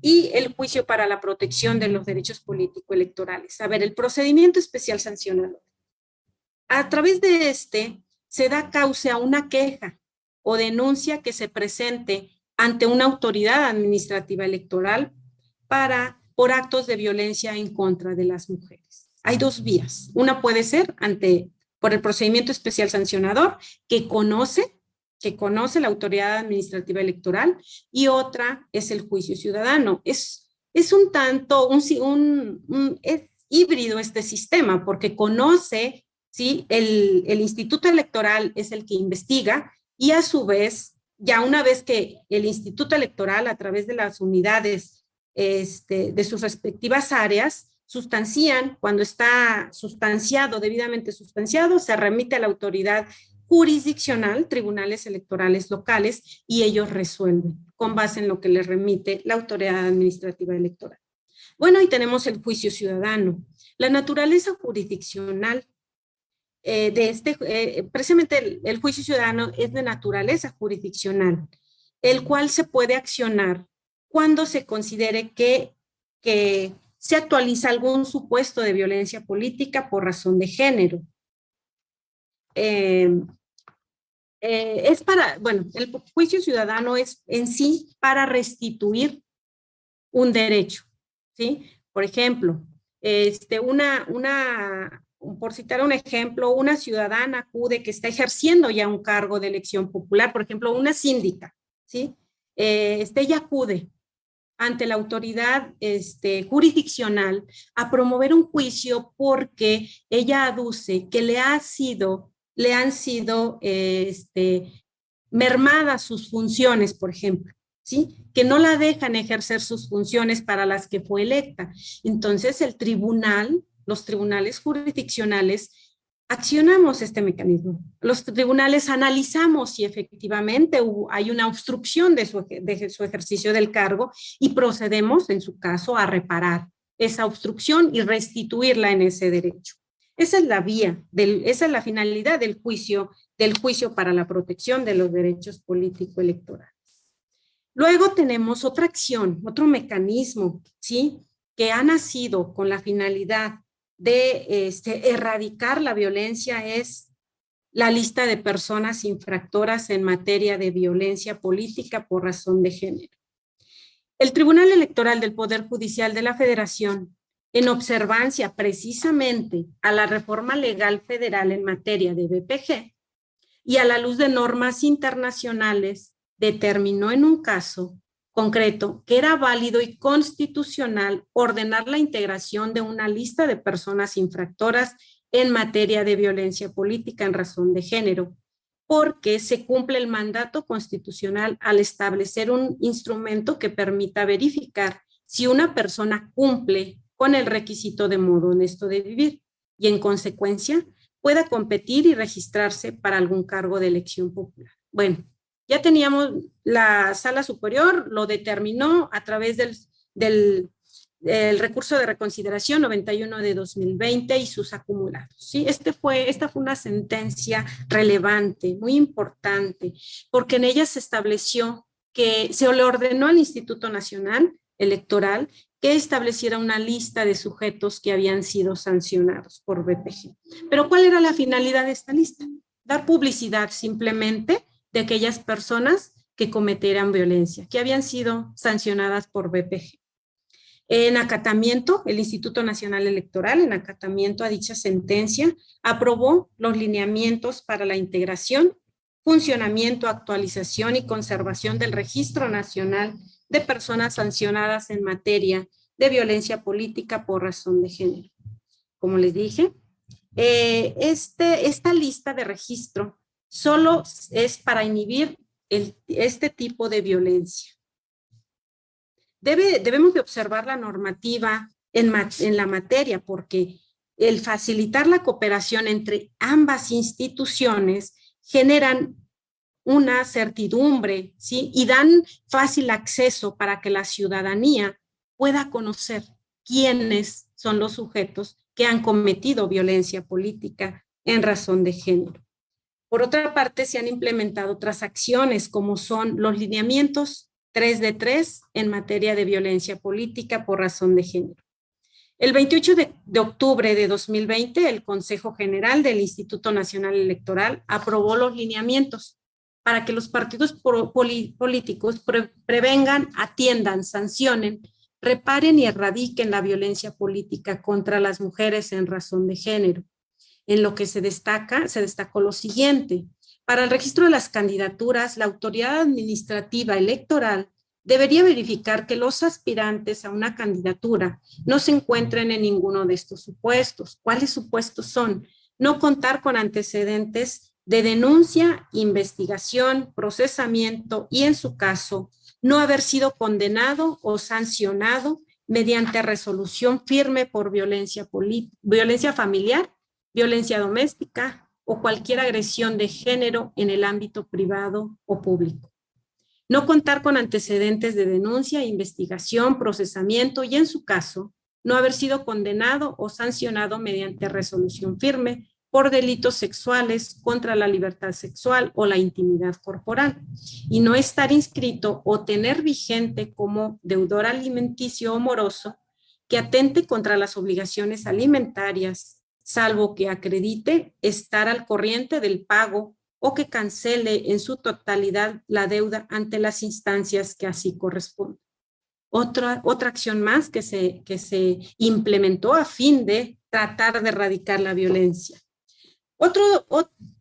y el juicio para la protección de los derechos político-electorales. A ver, el procedimiento especial sancionador. A través de se da cauce a una queja o denuncia que se presente ante una autoridad administrativa electoral por actos de violencia en contra de las mujeres. hay dos vías. Una puede ser por el procedimiento especial sancionador que conoce la autoridad administrativa electoral, y otra es el juicio ciudadano. Es un tanto, es híbrido este sistema, porque conoce, ¿sí? El Instituto Electoral es el que investiga, y a su vez, ya una vez que el Instituto Electoral, a través de las unidades de sus respectivas áreas, sustancian, cuando está sustanciado, debidamente sustanciado, se remite a la autoridad jurisdiccional, tribunales electorales locales, y ellos resuelven con base en lo que les remite la autoridad administrativa electoral. Bueno, y tenemos el juicio ciudadano. La naturaleza jurisdiccional precisamente el juicio ciudadano es de naturaleza jurisdiccional, el cual se puede accionar cuando se considere que se actualiza algún supuesto de violencia política por razón de género. El juicio ciudadano es en sí para restituir un derecho, ¿sí? Por ejemplo, por citar un ejemplo, una ciudadana acude que está ejerciendo ya un cargo de elección popular, por ejemplo, una síndica, ¿sí? Ella acude ante la autoridad jurisdiccional a promover un juicio porque ella aduce que le han sido mermadas sus funciones, por ejemplo, ¿sí? Que no la dejan ejercer sus funciones para las que fue electa. Entonces los tribunales jurisdiccionales accionamos este mecanismo. Los tribunales analizamos si efectivamente hay una obstrucción de su ejercicio del cargo, y procedemos, en su caso, a reparar esa obstrucción y restituirla en ese derecho. Esa es la vía, esa es la finalidad del juicio para la protección de los derechos político-electorales. Luego tenemos otra acción, otro mecanismo, ¿sí? Que ha nacido con la finalidad de erradicar la violencia, es la lista de personas infractoras en materia de violencia política por razón de género. El Tribunal Electoral del Poder Judicial de la Federación, en observancia precisamente a la reforma legal federal en materia de BPG y a la luz de normas internacionales, determinó en un caso concreto que era válido y constitucional ordenar la integración de una lista de personas infractoras en materia de violencia política en razón de género, porque se cumple el mandato constitucional al establecer un instrumento que permita verificar si una persona cumple con el requisito de modo honesto de vivir y, en consecuencia, pueda competir y registrarse para algún cargo de elección popular. Bueno, ya teníamos, la Sala Superior lo determinó a través del recurso de reconsideración 91 de 2020 y sus acumulados, ¿sí? Esta fue una sentencia relevante, muy importante, porque en ella se estableció que se le ordenó al Instituto Nacional Electoral que estableciera una lista de sujetos que habían sido sancionados por BPG. Pero ¿cuál era la finalidad de esta lista? Dar publicidad simplemente de aquellas personas que cometieran violencia, que habían sido sancionadas por BPG. En acatamiento, el Instituto Nacional Electoral, en acatamiento a dicha sentencia, aprobó los lineamientos para la integración, funcionamiento, actualización y conservación del Registro Nacional de Personas Sancionadas en materia de violencia política por razón de género. Como les dije, esta lista de registro solo es para inhibir este tipo de violencia. Debemos de observar la normativa en la materia, porque el facilitar la cooperación entre ambas instituciones generan una certidumbre, ¿sí? Y dan fácil acceso para que la ciudadanía pueda conocer quiénes son los sujetos que han cometido violencia política en razón de género. Por otra parte, se han implementado otras acciones, como son los lineamientos 3 de 3 en materia de violencia política por razón de género. El 28 de octubre de 2020, el Consejo General del Instituto Nacional Electoral aprobó los lineamientos para que los partidos políticos prevengan, atiendan, sancionen reparen y erradiquen la violencia política contra las mujeres en razón de género. En lo que se destacó lo siguiente. Para el registro de las candidaturas, la autoridad administrativa electoral debería verificar que los aspirantes a una candidatura no se encuentren en ninguno de estos supuestos. ¿Cuáles supuestos son? No contar con antecedentes de denuncia, investigación, procesamiento y, en su caso, no haber sido condenado o sancionado mediante resolución firme por violencia familiar, violencia doméstica o cualquier agresión de género en el ámbito privado o público. No contar con antecedentes de denuncia, investigación, procesamiento y, en su caso, no haber sido condenado o sancionado mediante resolución firme por delitos sexuales contra la libertad sexual o la intimidad corporal, y no estar inscrito o tener vigente como deudor alimenticio o moroso que atente contra las obligaciones alimentarias, salvo que acredite estar al corriente del pago o que cancele en su totalidad la deuda ante las instancias que así corresponden. Otra acción más que se implementó a fin de tratar de erradicar la violencia.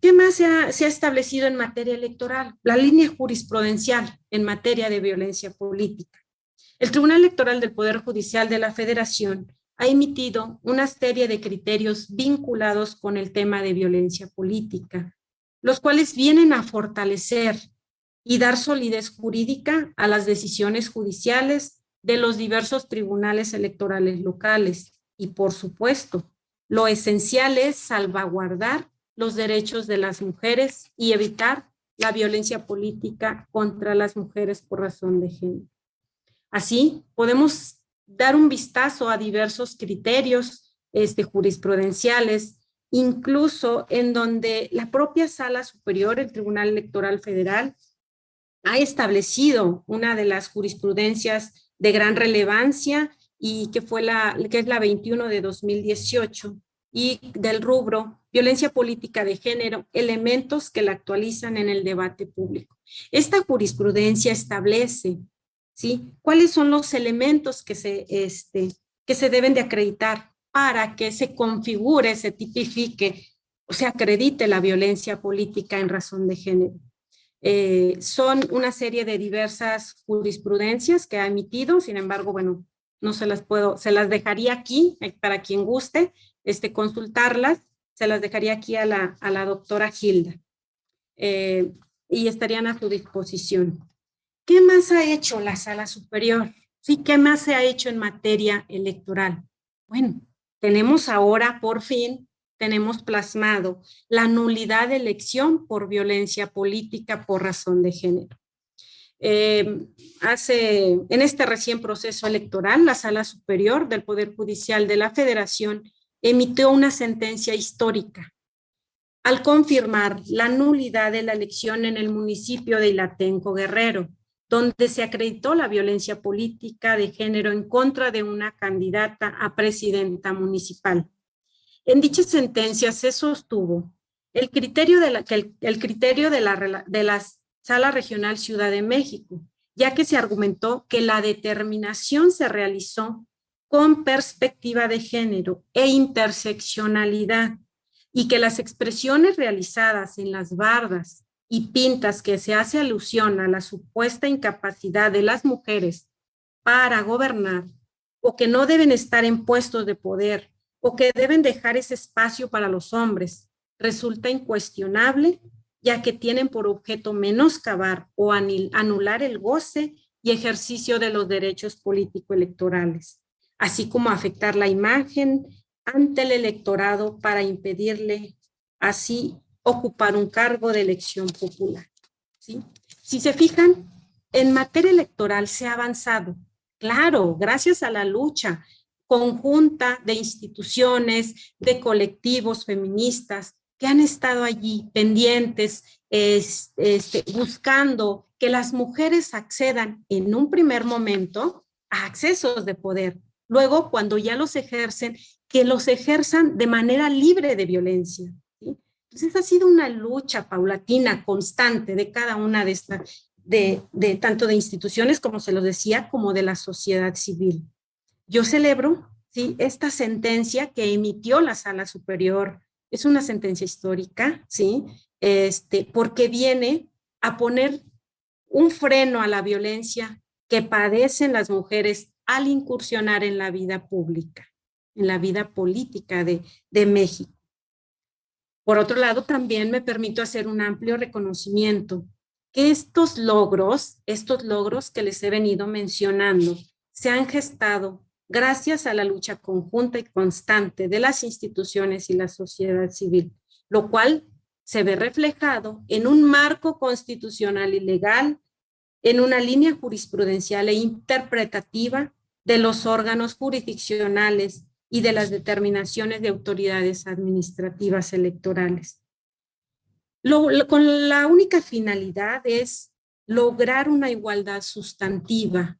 ¿Qué más se ha establecido en materia electoral? La línea jurisprudencial en materia de violencia política. El Tribunal Electoral del Poder Judicial de la Federación ha emitido una serie de criterios vinculados con el tema de violencia política, los cuales vienen a fortalecer y dar solidez jurídica a las decisiones judiciales de los diversos tribunales electorales locales. Y, por supuesto, lo esencial es salvaguardar los derechos de las mujeres y evitar la violencia política contra las mujeres por razón de género. Así, podemos dar un vistazo a diversos criterios jurisprudenciales, incluso en donde la propia Sala Superior, el Tribunal Electoral Federal, ha establecido una de las jurisprudencias de gran relevancia y que es la 21 de 2018 y del rubro violencia política de género, elementos que la actualizan en el debate público. Esta jurisprudencia establece, ¿sí?, cuáles son los elementos que se deben de acreditar para que se configure, se tipifique o se acredite la violencia política en razón de género. Son una serie de diversas jurisprudencias que ha emitido, sin embargo, bueno, no se las dejaría aquí para quien guste consultarlas, se las dejaría aquí a la doctora Hilda y estarían a su disposición. ¿Qué más ha hecho la Sala Superior? ¿Sí? ¿Qué más se ha hecho en materia electoral? Bueno, tenemos ahora, por fin, tenemos plasmado la nulidad de elección por violencia política por razón de género. En este recién proceso electoral, la Sala Superior del Poder Judicial de la Federación emitió una sentencia histórica al confirmar la nulidad de la elección en el municipio de Ilatenco, Guerrero, donde se acreditó la violencia política de género en contra de una candidata a presidenta municipal. En dicha sentencia se sostuvo el criterio de la Sala Regional Ciudad de México, ya que se argumentó que la determinación se realizó con perspectiva de género e interseccionalidad y que las expresiones realizadas en las bardas y pintas que se hace alusión a la supuesta incapacidad de las mujeres para gobernar o que no deben estar en puestos de poder o que deben dejar ese espacio para los hombres resulta incuestionable, ya que tienen por objeto menoscabar o anular el goce y ejercicio de los derechos político-electorales, así como afectar la imagen ante el electorado para impedirle así ocupar un cargo de elección popular. ¿Sí? Si se fijan, en materia electoral se ha avanzado, claro, gracias a la lucha conjunta de instituciones, de colectivos feministas que han estado allí pendientes, buscando que las mujeres accedan en un primer momento a accesos de poder. Luego, cuando ya los ejercen, que los ejerzan de manera libre de violencia. ¿Sí? Entonces, ha sido una lucha paulatina, constante de cada una de de tanto de instituciones, como se los decía, como de la sociedad civil. Yo celebro, ¿sí?, esta sentencia que emitió la Sala Superior. Es una sentencia histórica, ¿sí?, porque viene a poner un freno a la violencia que padecen las mujeres al incursionar en la vida pública, en la vida política de México. Por otro lado, también me permito hacer un amplio reconocimiento que estos logros que les he venido mencionando, se han gestado gracias a la lucha conjunta y constante de las instituciones y la sociedad civil, lo cual se ve reflejado en un marco constitucional y legal, en una línea jurisprudencial e interpretativa de los órganos jurisdiccionales y de las determinaciones de autoridades administrativas electorales. Con la única finalidad es lograr una igualdad sustantiva,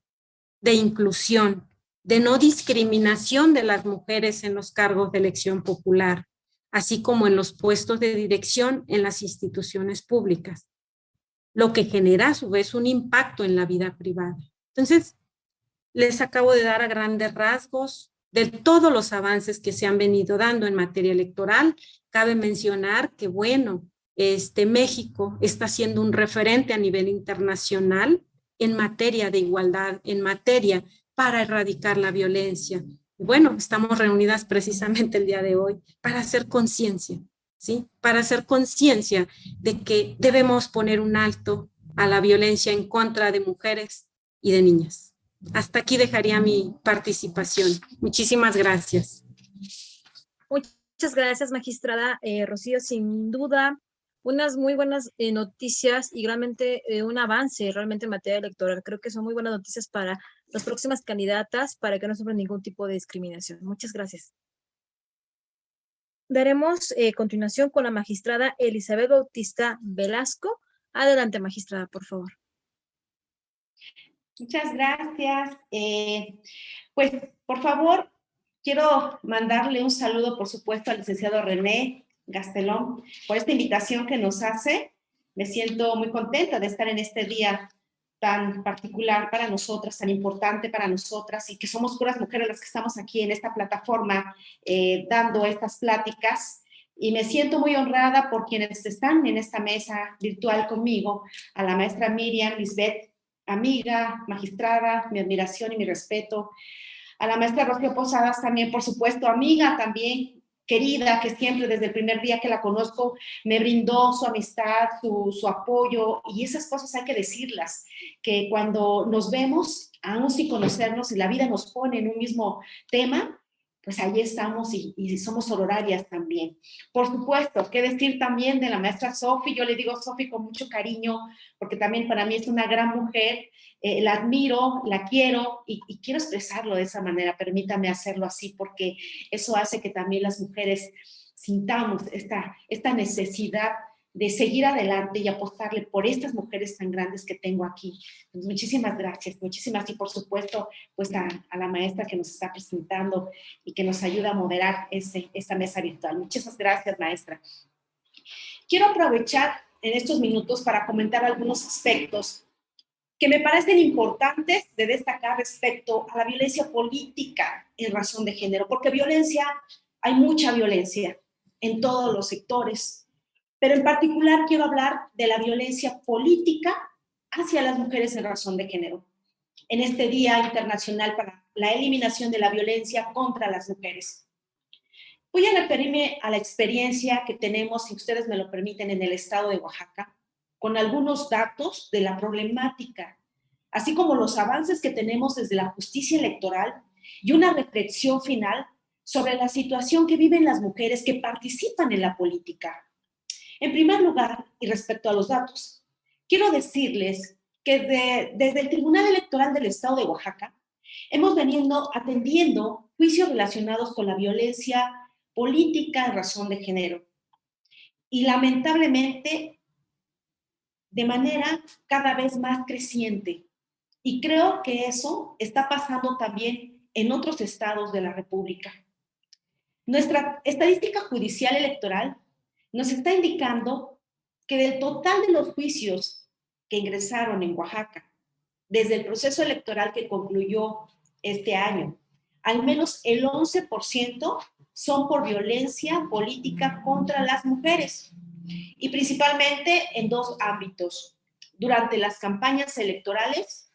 de inclusión, de no discriminación de las mujeres en los cargos de elección popular, así como en los puestos de dirección en las instituciones públicas, lo que genera a su vez un impacto en la vida privada. Entonces, les acabo de dar a grandes rasgos de todos los avances que se han venido dando en materia electoral. Cabe mencionar que, bueno, México está siendo un referente a nivel internacional en materia de igualdad, en materia para erradicar la violencia. Bueno, estamos reunidas precisamente el día de hoy para hacer conciencia, ¿sí? Para hacer conciencia de que debemos poner un alto a la violencia en contra de mujeres y de niñas. Hasta aquí dejaría mi participación. Muchísimas gracias. Muchas gracias, magistrada Rocío. Sin duda, unas muy buenas noticias y realmente un avance realmente en materia electoral. Creo que son muy buenas noticias para las próximas candidatas para que no sufran ningún tipo de discriminación. Muchas gracias. Daremos continuación con la magistrada Elizabeth Bautista Velasco. Adelante, magistrada, por favor. Muchas gracias. Pues, por favor, quiero mandarle un saludo, por supuesto, al licenciado René Gastelón por esta invitación que nos hace. Me siento muy contenta de estar en este día tan particular para nosotras, tan importante para nosotras, y que somos puras mujeres las que estamos aquí en esta plataforma dando estas pláticas. Y me siento muy honrada por quienes están en esta mesa virtual conmigo, a la maestra Miriam Lisbeth, amiga, magistrada, mi admiración y mi respeto, a la maestra Rocío Posadas también, por supuesto, amiga también, querida, que siempre desde el primer día que la conozco me brindó su amistad, su apoyo, y esas cosas hay que decirlas, que cuando nos vemos, aún sin conocernos, y la vida nos pone en un mismo tema, pues ahí estamos y somos sororarias también. Por supuesto, qué decir también de la maestra Sofi. Yo le digo Sofi con mucho cariño, porque también para mí es una gran mujer. La admiro, la quiero y quiero expresarlo de esa manera. Permítame hacerlo así, porque eso hace que también las mujeres sintamos esta necesidad de seguir adelante y apostarle por estas mujeres tan grandes que tengo aquí. Pues muchísimas gracias, muchísimas, y por supuesto, pues a la maestra que nos está presentando y que nos ayuda a moderar esta mesa virtual. Muchas gracias, maestra. Quiero aprovechar en estos minutos para comentar algunos aspectos que me parecen importantes de destacar respecto a la violencia política en razón de género, porque violencia, hay mucha violencia en todos los sectores, pero en particular quiero hablar de la violencia política hacia las mujeres en razón de género, en este Día Internacional para la Eliminación de la Violencia contra las Mujeres. Voy a referirme a la experiencia que tenemos, si ustedes me lo permiten, en el estado de Oaxaca, con algunos datos de la problemática, así como los avances que tenemos desde la justicia electoral y una reflexión final sobre la situación que viven las mujeres que participan en la política. En primer lugar, y respecto a los datos, quiero decirles que desde el Tribunal Electoral del Estado de Oaxaca hemos venido atendiendo juicios relacionados con la violencia política en razón de género. Y lamentablemente, de manera cada vez más creciente. Y creo que eso está pasando también en otros estados de la República. Nuestra estadística judicial electoral nos está indicando que del total de los juicios que ingresaron en Oaxaca desde el proceso electoral que concluyó este año, al menos el 11% son por violencia política contra las mujeres, y principalmente en dos ámbitos: durante las campañas electorales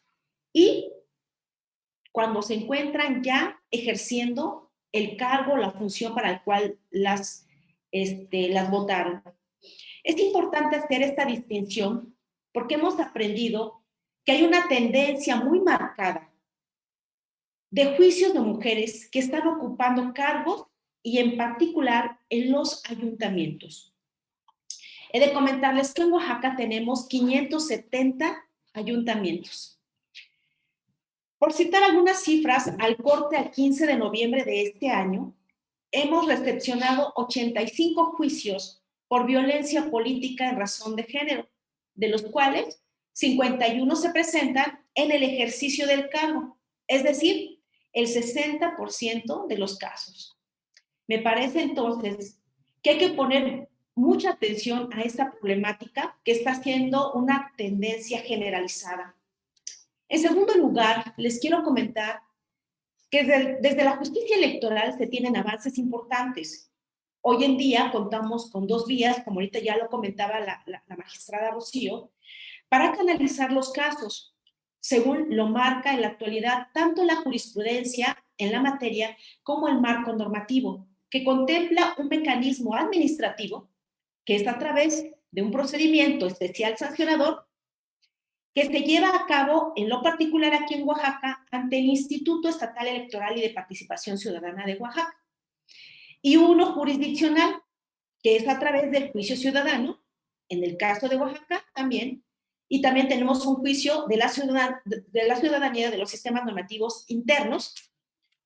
y cuando se encuentran ya ejerciendo el cargo, la función para el cual las votaron. Es importante hacer esta distinción porque hemos aprendido que hay una tendencia muy marcada de juicios de mujeres que están ocupando cargos y en particular en los ayuntamientos. He de comentarles que en Oaxaca tenemos 570 ayuntamientos. Por citar algunas cifras, al corte al 15 de noviembre de este año, hemos recepcionado 85 juicios por violencia política en razón de género, de los cuales 51 se presentan en el ejercicio del cargo, es decir, el 60% de los casos. Me parece entonces que hay que poner mucha atención a esta problemática que está siendo una tendencia generalizada. En segundo lugar, les quiero comentar que desde la justicia electoral se tienen avances importantes. Hoy en día contamos con 2 vías, como ahorita ya lo comentaba la magistrada Rocío, para canalizar los casos, según lo marca en la actualidad tanto la jurisprudencia en la materia como el marco normativo, que contempla un mecanismo administrativo que es a través de un procedimiento especial sancionador que se lleva a cabo en lo particular aquí en Oaxaca ante el Instituto Estatal Electoral y de Participación Ciudadana de Oaxaca, y uno jurisdiccional, que es a través del juicio ciudadano, en el caso de Oaxaca también, y también tenemos un juicio de la ciudadanía de los sistemas normativos internos,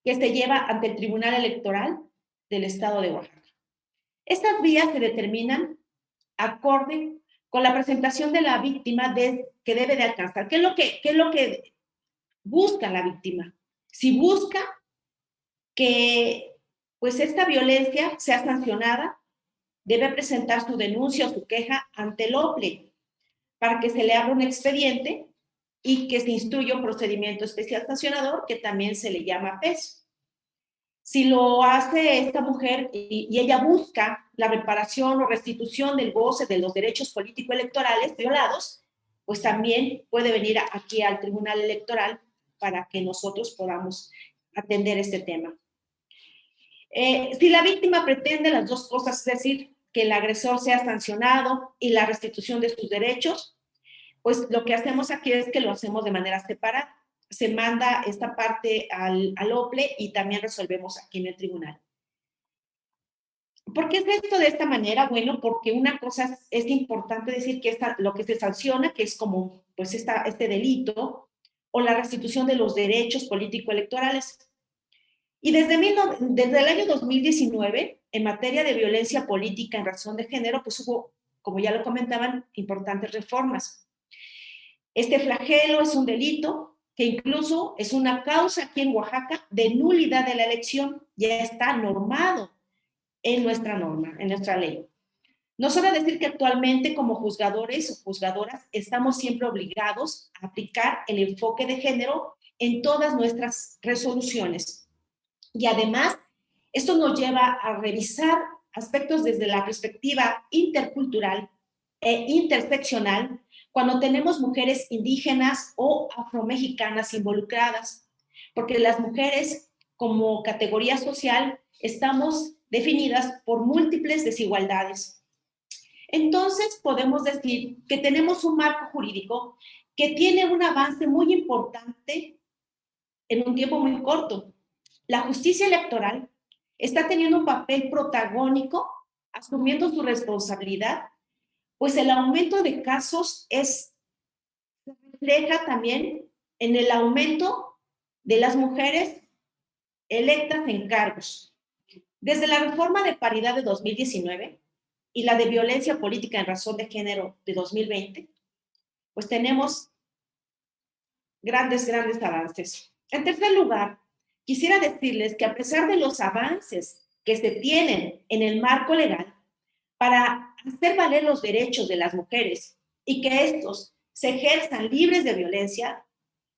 que se lleva ante el Tribunal Electoral del Estado de Oaxaca. Estas vías se determinan acorde con la presentación de la víctima que debe de alcanzar. ¿Qué es lo que busca la víctima? Si busca que pues esta violencia sea sancionada, debe presentar su denuncia o su queja ante el OPLE para que se le abra un expediente y que se instruya un procedimiento especial sancionador que también se le llama PES. Si lo hace esta mujer y ella busca la reparación o restitución del goce de los derechos político-electorales violados, pues también puede venir aquí al Tribunal Electoral para que nosotros podamos atender este tema. Si la víctima pretende las dos cosas, es decir, que el agresor sea sancionado y la restitución de sus derechos, pues lo que hacemos aquí es que lo hacemos de manera separada. Se manda esta parte al OPLE y también resolvemos aquí en el tribunal. ¿Por qué es esto de esta manera? Bueno, porque una cosa es importante decir que lo que se sanciona, que es como pues este delito, o la restitución de los derechos político-electorales. Y desde el año 2019, en materia de violencia política en razón de género, pues hubo, como ya lo comentaban, importantes reformas. Este flagelo es un delito que incluso es una causa aquí en Oaxaca de nulidad de la elección, ya está normado en nuestra norma, en nuestra ley. No sobra decir que actualmente como juzgadores o juzgadoras estamos siempre obligados a aplicar el enfoque de género en todas nuestras resoluciones. Y además, esto nos lleva a revisar aspectos desde la perspectiva intercultural e interseccional cuando tenemos mujeres indígenas o afromexicanas involucradas, porque las mujeres como categoría social estamos definidas por múltiples desigualdades. Entonces, podemos decir que tenemos un marco jurídico que tiene un avance muy importante en un tiempo muy corto. La justicia electoral está teniendo un papel protagónico, asumiendo su responsabilidad, pues el aumento de casos se refleja también en el aumento de las mujeres electas en cargos. Desde la reforma de paridad de 2019 y la de violencia política en razón de género de 2020, pues tenemos grandes avances. En tercer lugar, quisiera decirles que a pesar de los avances que se tienen en el marco legal para hacer valer los derechos de las mujeres y que estos se ejerzan libres de violencia,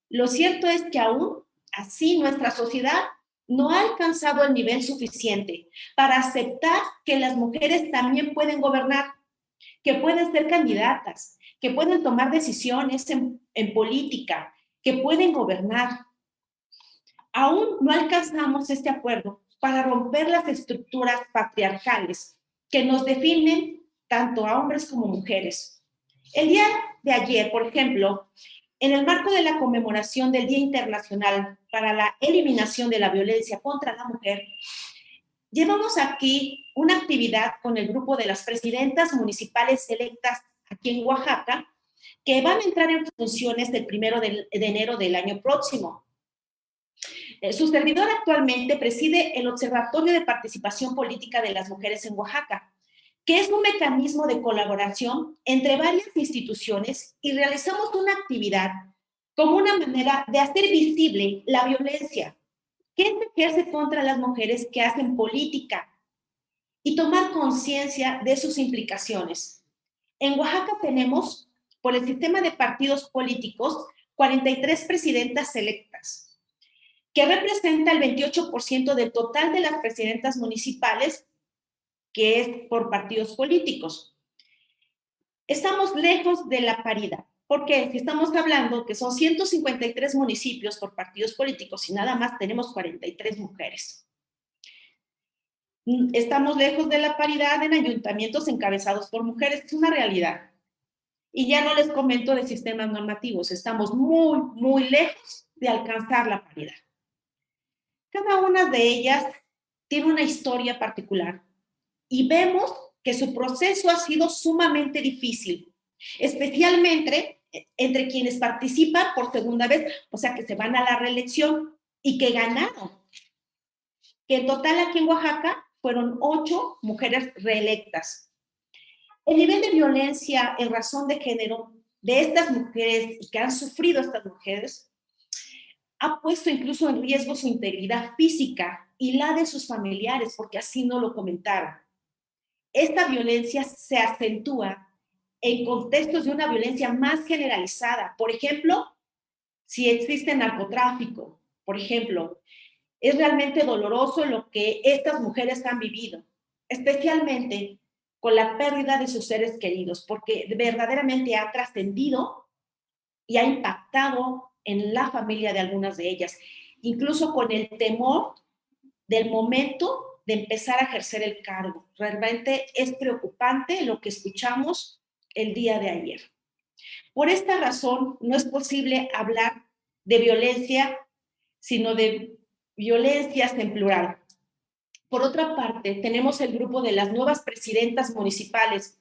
lo cierto es que aún así nuestra sociedad no ha alcanzado el nivel suficiente para aceptar que las mujeres también pueden gobernar, que pueden ser candidatas, que pueden tomar decisiones en política, que pueden gobernar. Aún no alcanzamos este acuerdo para romper las estructuras patriarcales que nos definen tanto a hombres como mujeres. El día de ayer, por ejemplo, en el marco de la conmemoración del Día Internacional para la Eliminación de la Violencia contra la Mujer, llevamos aquí una actividad con el grupo de las presidentas municipales electas aquí en Oaxaca, que van a entrar en funciones del 1 de enero del año próximo. Su servidor actualmente preside el Observatorio de Participación Política de las Mujeres en Oaxaca, que es un mecanismo de colaboración entre varias instituciones y realizamos una actividad como una manera de hacer visible la violencia que se ejerce contra las mujeres que hacen política y tomar conciencia de sus implicaciones. En Oaxaca tenemos, por el sistema de partidos políticos, 43 presidentas electas, que representa el 28% del total de las presidentas municipales, que es por partidos políticos. Estamos lejos de la paridad. ¿Por qué? Si estamos hablando que son 153 municipios por partidos políticos y nada más tenemos 43 mujeres. Estamos lejos de la paridad en ayuntamientos encabezados por mujeres, es una realidad. Y ya no les comento de sistemas normativos, estamos muy, muy lejos de alcanzar la paridad. Cada una de ellas tiene una historia particular y vemos que su proceso ha sido sumamente difícil, especialmente entre quienes participan por segunda vez, o sea, que se van a la reelección y que ganaron. Que en total aquí en Oaxaca fueron 8 mujeres reelectas. El nivel de violencia en razón de género de estas mujeres y que han sufrido estas mujeres ha puesto incluso en riesgo su integridad física y la de sus familiares, porque así no lo comentaron. Esta violencia se acentúa en contextos de una violencia más generalizada. Por ejemplo, si existe narcotráfico, por ejemplo, es realmente doloroso lo que estas mujeres han vivido, especialmente con la pérdida de sus seres queridos, porque verdaderamente ha trascendido y ha impactado en la familia de algunas de ellas, incluso con el temor del momento de empezar a ejercer el cargo. Realmente es preocupante lo que escuchamos el día de ayer. Por esta razón, no es posible hablar de violencia, sino de violencias en plural. Por otra parte, tenemos el grupo de las nuevas presidentas municipales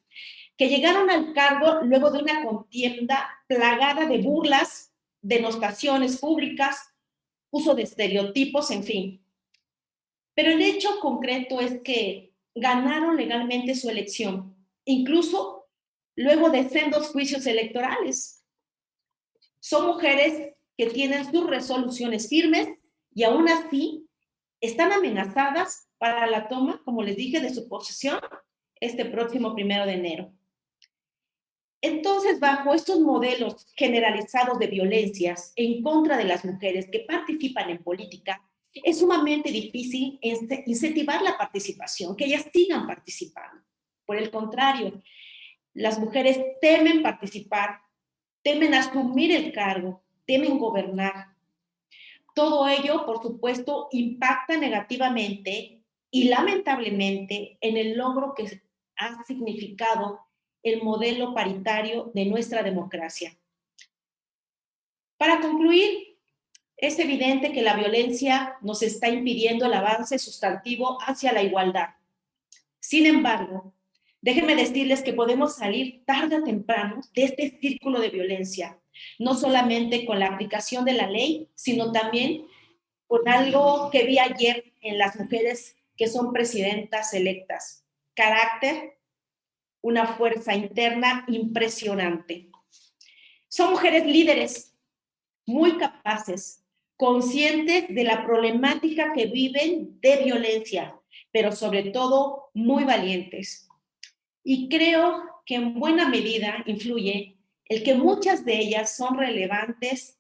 que llegaron al cargo luego de una contienda plagada de burlas, denostaciones públicas, uso de estereotipos, en fin. Pero el hecho concreto es que ganaron legalmente su elección, incluso luego de sendos juicios electorales. Son mujeres que tienen sus resoluciones firmes y aún así están amenazadas para la toma, como les dije, de su posesión este próximo 1 de enero. Entonces, bajo estos modelos generalizados de violencias en contra de las mujeres que participan en política, es sumamente difícil incentivar la participación, que ellas sigan participando. Por el contrario, las mujeres temen participar, temen asumir el cargo, temen gobernar. Todo ello, por supuesto, impacta negativamente y lamentablemente en el logro que ha significado el modelo paritario de nuestra democracia. Para concluir, es evidente que la violencia nos está impidiendo el avance sustantivo hacia la igualdad. Sin embargo, déjenme decirles que podemos salir tarde o temprano de este círculo de violencia, no solamente con la aplicación de la ley, sino también con algo que vi ayer en las mujeres que son presidentas electas: carácter, una fuerza interna impresionante. Son mujeres líderes, muy capaces, conscientes de la problemática que viven de violencia, pero sobre todo muy valientes. Y creo que en buena medida influye el que muchas de ellas son relevantes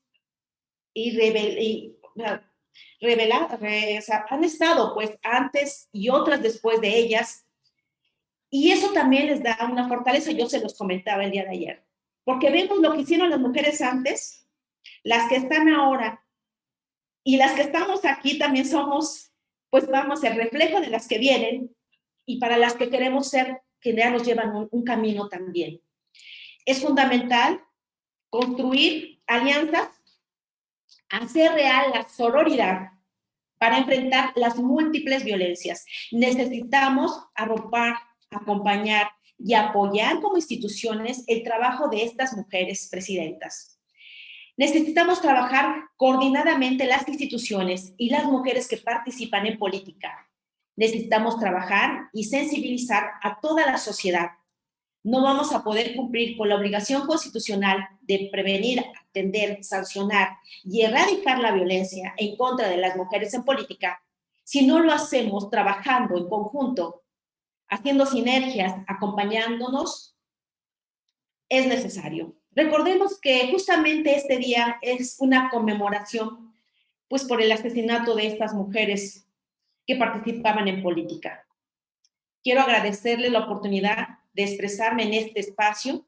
y o sea, han estado pues antes y otras después de ellas, y eso también les da una fortaleza. Yo se los comentaba el día de ayer, porque vemos lo que hicieron las mujeres antes, las que están ahora, y las que estamos aquí también somos, pues vamos, el reflejo de las que vienen, y para las que queremos ser, que ya nos llevan un camino también. Es fundamental construir alianzas, hacer real la sororidad para enfrentar las múltiples violencias. Necesitamos arropar, acompañar y apoyar como instituciones el trabajo de estas mujeres presidentas. Necesitamos trabajar coordinadamente las instituciones y las mujeres que participan en política. Necesitamos trabajar y sensibilizar a toda la sociedad. No vamos a poder cumplir con la obligación constitucional de prevenir, atender, sancionar y erradicar la violencia en contra de las mujeres en política si no lo hacemos trabajando en conjunto, haciendo sinergias, acompañándonos. Es necesario. Recordemos que justamente este día es una conmemoración, pues, por el asesinato de estas mujeres que participaban en política. Quiero agradecerles la oportunidad de expresarme en este espacio,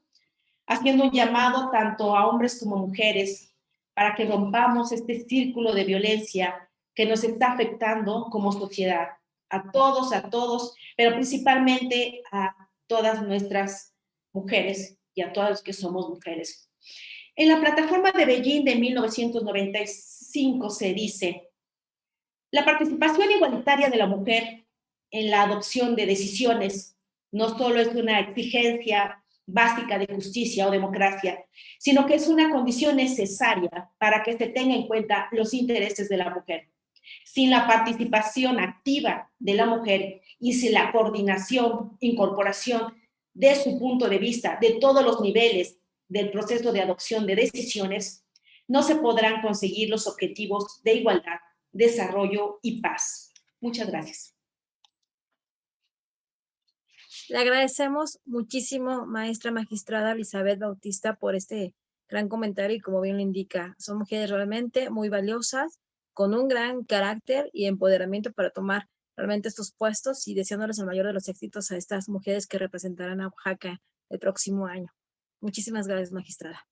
haciendo un llamado tanto a hombres como mujeres para que rompamos este círculo de violencia que nos está afectando como sociedad, a todos, pero principalmente a todas nuestras mujeres y a todas las que somos mujeres. En la plataforma de Beijing de 1995 se dice: la participación igualitaria de la mujer en la adopción de decisiones no solo es una exigencia básica de justicia o democracia, sino que es una condición necesaria para que se tenga en cuenta los intereses de la mujer. Sin la participación activa de la mujer y sin la coordinación, incorporación de su punto de vista de todos los niveles del proceso de adopción de decisiones, no se podrán conseguir los objetivos de igualdad, desarrollo y paz. Muchas gracias. Le agradecemos muchísimo, maestra magistrada Elizabeth Bautista, por este gran comentario y como bien lo indica, son mujeres realmente muy valiosas, con un gran carácter y empoderamiento para tomar realmente estos puestos, y deseándoles el mayor de los éxitos a estas mujeres que representarán a Oaxaca el próximo año. Muchísimas gracias, magistrada.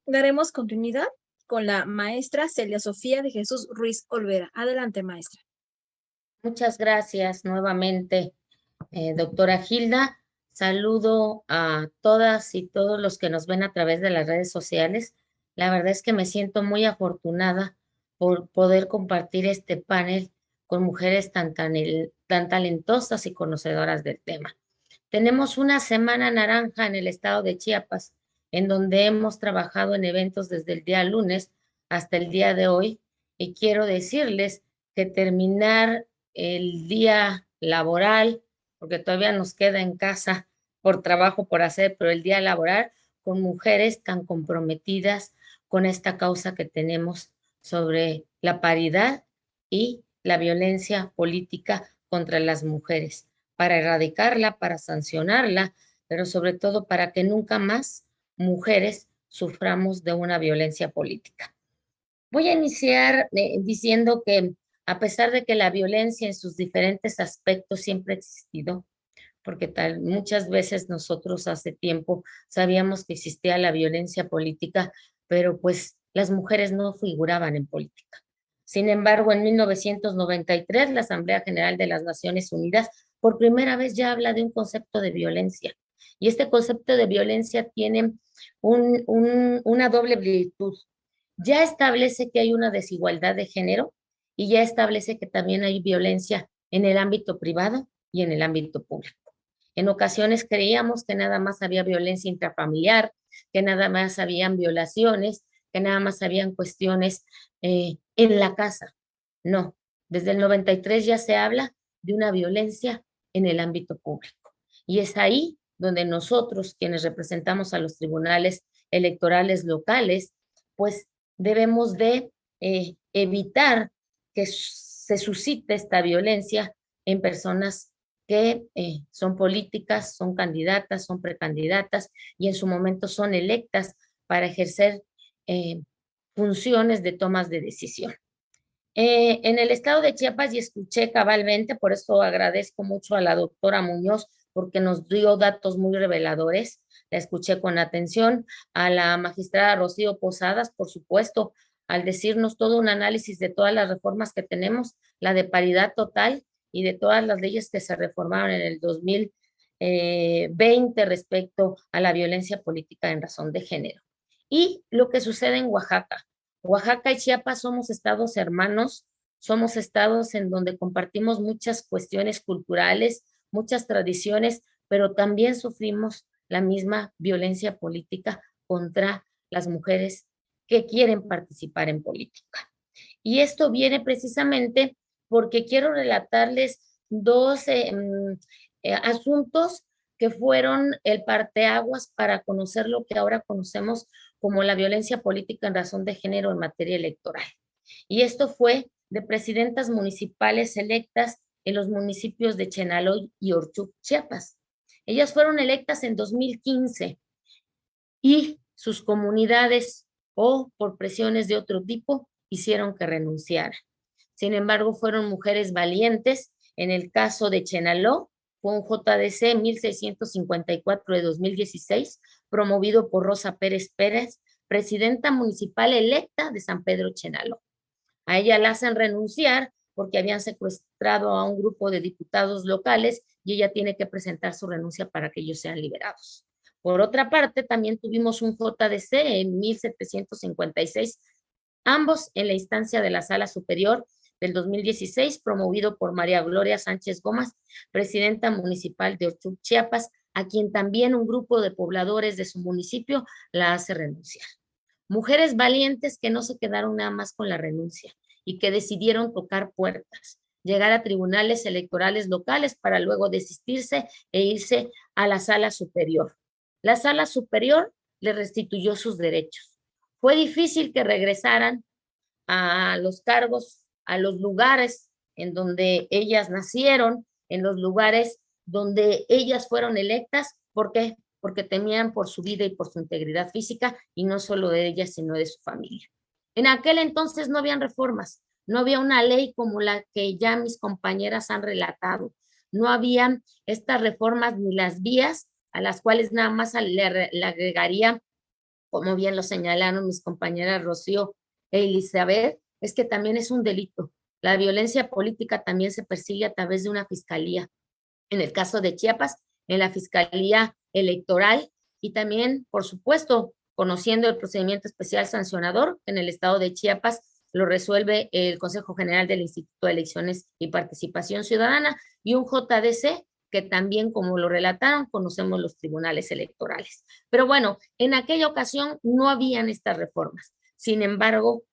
Daremos continuidad con la maestra Celia Sofía de Jesús Ruiz Olvera. Adelante, maestra. Muchas gracias nuevamente, doctora Hilda. Saludo a todas y todos los que nos ven a través de las redes sociales. La verdad es que me siento muy afortunada por poder compartir este panel con mujeres tan talentosas y conocedoras del tema. Tenemos una semana naranja en el estado de Chiapas, en donde hemos trabajado en eventos desde el día lunes hasta el día de hoy, y quiero decirles que terminar el día laboral, porque todavía nos queda en casa por trabajo por hacer, pero el día laboral con mujeres tan comprometidas con esta causa que tenemos sobre la paridad y la violencia política contra las mujeres, para erradicarla, para sancionarla, pero sobre todo para que nunca más mujeres suframos de una violencia política. Voy a iniciar diciendo que a pesar de que la violencia en sus diferentes aspectos siempre ha existido, porque muchas veces nosotros hace tiempo sabíamos que existía la violencia política, pero pues las mujeres no figuraban en política. Sin embargo, en 1993, la Asamblea General de las Naciones Unidas por primera vez ya habla de un concepto de violencia. Y este concepto de violencia tiene una doble virtud. Ya establece que hay una desigualdad de género y ya establece que también hay violencia en el ámbito privado y en el ámbito público. En ocasiones creíamos que nada más había violencia intrafamiliar, que nada más habían violaciones, que nada más habían cuestiones en la casa. No, desde el 93 ya se habla de una violencia en el ámbito público. Y es ahí donde nosotros, quienes representamos a los tribunales electorales locales, pues debemos de evitar que se suscite esta violencia en personas que son políticas, son candidatas, son precandidatas y en su momento son electas para ejercer funciones de tomas de decisión. En el estado de Chiapas, y escuché cabalmente, por eso agradezco mucho a la doctora Muñoz, porque nos dio datos muy reveladores, la escuché con atención, a la magistrada Rocío Posadas, por supuesto, al decirnos todo un análisis de todas las reformas que tenemos, la de paridad total y de todas las leyes que se reformaron en el 2020 respecto a la violencia política en razón de género. Y lo que sucede en Oaxaca. Oaxaca y Chiapas somos estados hermanos, somos estados en donde compartimos muchas cuestiones culturales, muchas tradiciones, pero también sufrimos la misma violencia política contra las mujeres que quieren participar en política. Y esto viene precisamente porque quiero relatarles dos asuntos que fueron el parteaguas para conocer lo que ahora conocemos como la violencia política en razón de género en materia electoral. Y esto fue de presidentas municipales electas en los municipios de Chenaloy y Orchup, Chiapas. Ellas fueron electas en 2015 y sus comunidades, o por presiones de otro tipo, hicieron que renunciaran. Sin embargo, fueron mujeres valientes. En el caso de Chenaló, fue un JDC 1654 de 2016, promovido por Rosa Pérez Pérez, presidenta municipal electa de San Pedro Chenaló. A ella la hacen renunciar porque habían secuestrado a un grupo de diputados locales y ella tiene que presentar su renuncia para que ellos sean liberados. Por otra parte, también tuvimos un JDC en 1756, ambos en la instancia de la Sala Superior del 2016, promovido por María Gloria Sánchez Gómez, presidenta municipal de Orchup, Chiapas, a quien también un grupo de pobladores de su municipio la hace renunciar. Mujeres valientes que no se quedaron nada más con la renuncia y que decidieron tocar puertas, llegar a tribunales electorales locales para luego desistirse e irse a la Sala Superior. La Sala Superior le restituyó sus derechos. Fue difícil que regresaran a los cargos, a los lugares en donde ellas nacieron, en los lugares donde ellas fueron electas. ¿Por qué? Porque temían por su vida y por su integridad física, y no solo de ellas, sino de su familia. En aquel entonces no habían reformas, no había una ley como la que ya mis compañeras han relatado, no habían estas reformas ni las vías a las cuales nada más le agregaría, como bien lo señalaron mis compañeras Rocío e Elizabeth, es que también es un delito. La violencia política también se persigue a través de una fiscalía. En el caso de Chiapas, en la Fiscalía Electoral, y también, por supuesto, conociendo el procedimiento especial sancionador, en el estado de Chiapas lo resuelve el Consejo General del Instituto de Elecciones y Participación Ciudadana, y un JDC que también, como lo relataron, conocemos los tribunales electorales. Pero bueno, en aquella ocasión no habían estas reformas. Sin embargo,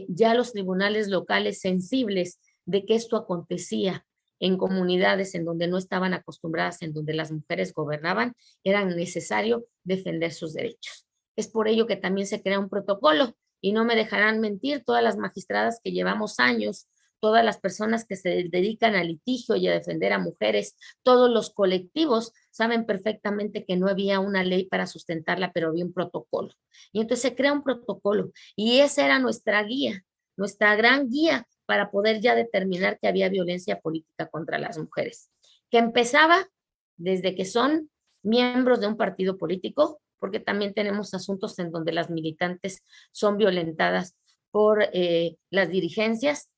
ya los tribunales locales, sensibles de que esto acontecía en comunidades en donde no estaban acostumbradas, en donde las mujeres gobernaban, era necesario defender sus derechos. Es por ello que también se crea un protocolo, y no me dejarán mentir todas las magistradas que llevamos años, todas las personas que se dedican al litigio y a defender a mujeres, todos los colectivos saben perfectamente que no había una ley para sustentarla, pero había un protocolo. Y entonces se crea un protocolo, y esa era nuestra guía, nuestra gran guía para poder ya determinar que había violencia política contra las mujeres, que empezaba desde que son miembros de un partido político, porque también tenemos asuntos en donde las militantes son violentadas por las dirigencias.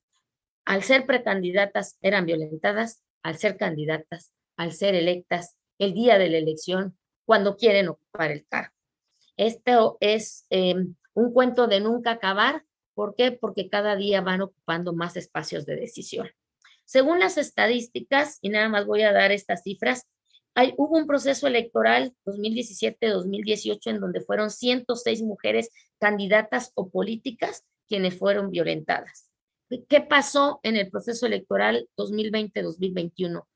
Al ser precandidatas eran violentadas, al ser candidatas, al ser electas, el día de la elección, cuando quieren ocupar el cargo. Esto es un cuento de nunca acabar. ¿Por qué? Porque cada día van ocupando más espacios de decisión. Según las estadísticas, y nada más voy a dar estas cifras, hubo un proceso electoral 2017-2018 en donde fueron 106 mujeres candidatas o políticas quienes fueron violentadas. ¿Qué pasó en el proceso electoral 2020-2021?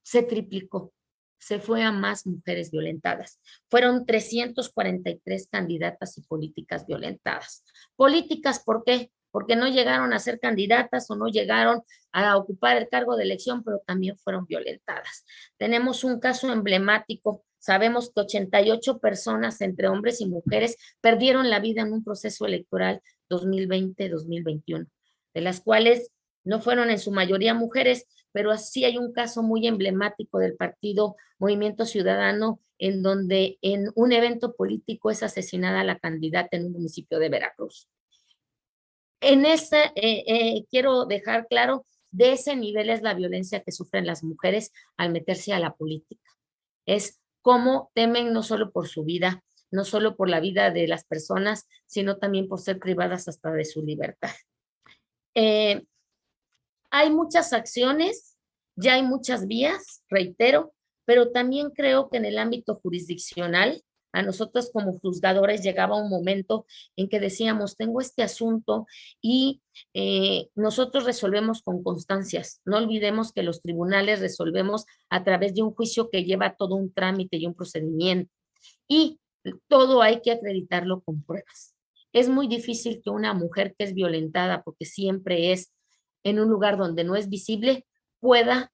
Se triplicó, se fue a más mujeres violentadas. Fueron 343 candidatas y políticas violentadas. Políticas, ¿por qué? porque no llegaron a ser candidatas o no llegaron a ocupar el cargo de elección, pero también fueron violentadas. Tenemos un caso emblemático. Sabemos que 88 personas entre hombres y mujeres perdieron la vida en un proceso electoral 2020-2021, de las cuales no fueron en su mayoría mujeres, pero sí hay un caso muy emblemático del partido Movimiento Ciudadano, en donde en un evento político es asesinada la candidata en un municipio de Veracruz. En ese, quiero dejar claro, de ese nivel es la violencia que sufren las mujeres al meterse a la política. Es cómo temen no solo por su vida, no solo por la vida de las personas, sino también por ser privadas hasta de su libertad. Hay muchas acciones, ya hay muchas vías, reitero, pero también creo que en el ámbito jurisdiccional, a nosotros como juzgadores llegaba un momento en que decíamos, tengo este asunto y nosotros resolvemos con constancias. No olvidemos que los tribunales resolvemos a través de un juicio que lleva todo un trámite y un procedimiento. Y todo hay que acreditarlo con pruebas. Es muy difícil que una mujer que es violentada, porque siempre es en un lugar donde no es visible, pueda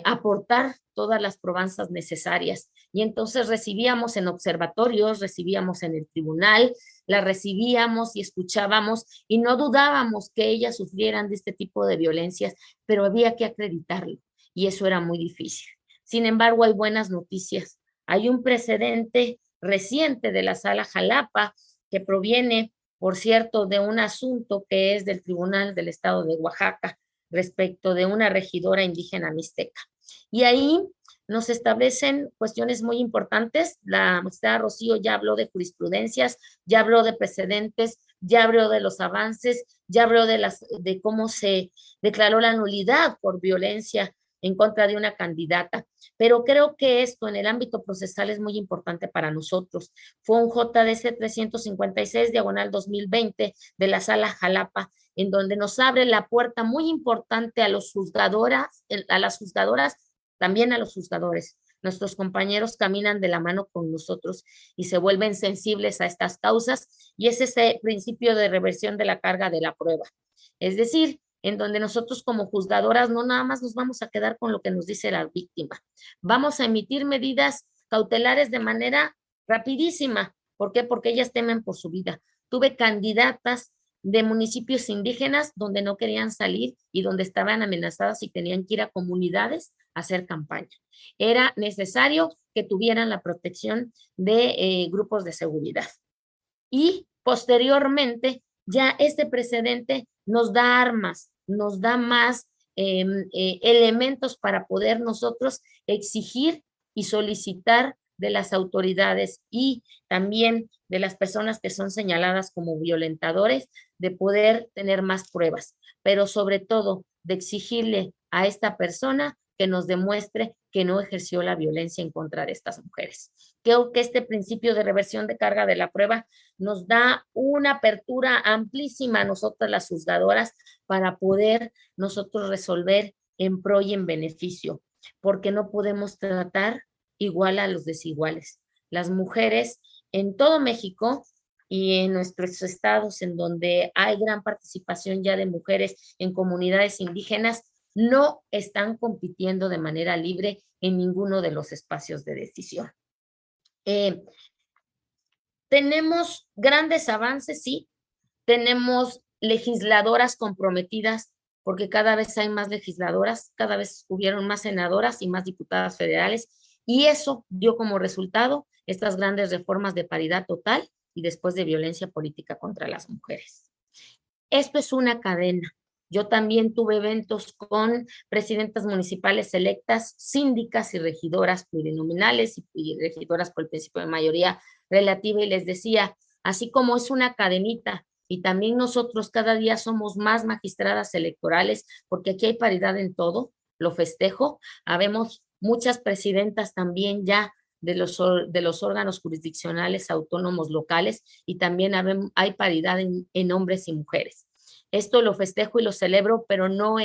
aportar todas las probanzas necesarias. Y entonces recibíamos en observatorios, recibíamos en el tribunal, la recibíamos y escuchábamos y no dudábamos que ellas sufrieran de este tipo de violencias, pero había que acreditarlo y eso era muy difícil. Sin embargo, hay buenas noticias. Hay un precedente reciente de la Sala Jalapa que proviene, por cierto, de un asunto que es del Tribunal del Estado de Oaxaca respecto de una regidora indígena mixteca. Y ahí nos establecen cuestiones muy importantes. La magistrada Rocío ya habló de jurisprudencias, ya habló de precedentes, ya habló de los avances, ya habló de cómo se declaró la nulidad por violencia en contra de una candidata. Pero creo que esto en el ámbito procesal es muy importante para nosotros. Fue un JDC 356, diagonal 2020, de la Sala Jalapa, en donde nos abre la puerta muy importante a las juzgadoras, también a los juzgadores. Nuestros compañeros caminan de la mano con nosotros y se vuelven sensibles a estas causas, y es ese principio de reversión de la carga de la prueba. Es decir, en donde nosotros como juzgadoras no nada más nos vamos a quedar con lo que nos dice la víctima. Vamos a emitir medidas cautelares de manera rapidísima. ¿Por qué? Porque ellas temen por su vida. Tuve candidatas de municipios indígenas donde no querían salir y donde estaban amenazadas y tenían que ir a comunidades a hacer campaña. Era necesario que tuvieran la protección de grupos de seguridad. Y posteriormente, ya este precedente nos da armas, nos da más elementos para poder nosotros exigir y solicitar de las autoridades y también de las personas que son señaladas como violentadores, de poder tener más pruebas, pero sobre todo de exigirle a esta persona que nos demuestre que no ejerció la violencia en contra de estas mujeres. Creo que este principio de reversión de carga de la prueba nos da una apertura amplísima a nosotras las juzgadoras para poder nosotros resolver en pro y en beneficio, porque no podemos tratar igual a los desiguales. Las mujeres en todo México y en nuestros estados en donde hay gran participación ya de mujeres en comunidades indígenas, no están compitiendo de manera libre en ninguno de los espacios de decisión. Tenemos grandes avances, sí, tenemos legisladoras comprometidas, porque cada vez hay más legisladoras, cada vez hubieron más senadoras y más diputadas federales, y eso dio como resultado estas grandes reformas de paridad total y después de violencia política contra las mujeres. Esto es una cadena. Yo también tuve eventos con presidentas municipales electas, síndicas y regidoras plurinominales y regidoras por el principio de mayoría relativa, y les decía, así como es una cadenita, y también nosotros cada día somos más magistradas electorales, porque aquí hay paridad en todo, lo festejo. Habemos muchas presidentas también ya de los órganos jurisdiccionales autónomos locales, y también hay paridad en hombres y mujeres. Esto lo festejo y lo celebro, pero no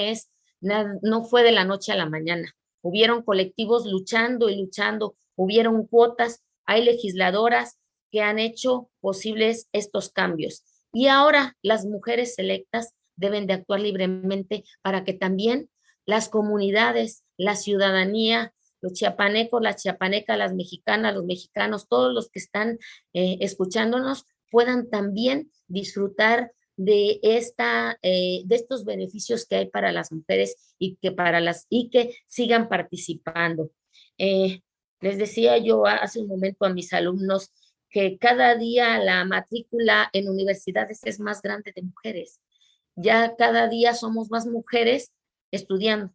fue de la noche a la mañana. Hubieron colectivos luchando y luchando, hubieron cuotas, hay legisladoras que han hecho posibles estos cambios. Y ahora las mujeres electas deben de actuar libremente para que también las comunidades, la ciudadanía, los chiapanecos, las chiapanecas, las mexicanas, los mexicanos, todos los que están escuchándonos puedan también disfrutar de estos beneficios que hay para las mujeres y que sigan participando. Les decía yo hace un momento a mis alumnos que cada día la matrícula en universidades es más grande de mujeres. Ya cada día somos más mujeres estudiando,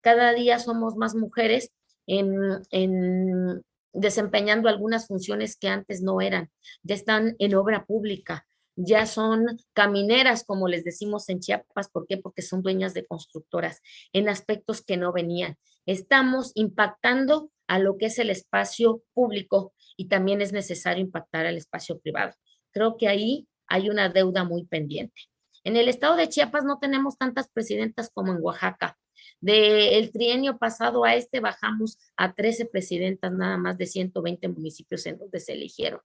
cada día somos más mujeres en desempeñando algunas funciones que antes no eran, ya están en obra pública, ya son camineras, como les decimos en Chiapas. ¿Por qué? Porque son dueñas de constructoras, en aspectos que no venían. Estamos impactando a lo que es el espacio público y también es necesario impactar al espacio privado. Creo que ahí hay una deuda muy pendiente. En el estado de Chiapas no tenemos tantas presidentas como en Oaxaca. Del trienio pasado a este bajamos a 13 presidentas nada más de 120 municipios en donde se eligieron.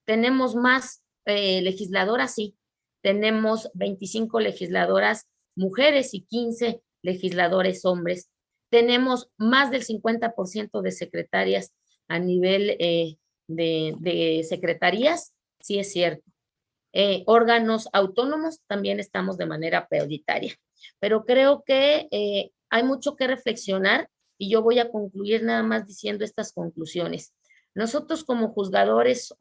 Tenemos más legisladoras, sí. Tenemos 25 legisladoras mujeres y 15 legisladores hombres. Tenemos más del 50% de secretarias a nivel de secretarías, sí es cierto. Órganos autónomos también estamos de manera prioritaria. Pero creo que hay mucho que reflexionar y yo voy a concluir nada más diciendo estas conclusiones. Nosotros como juzgadores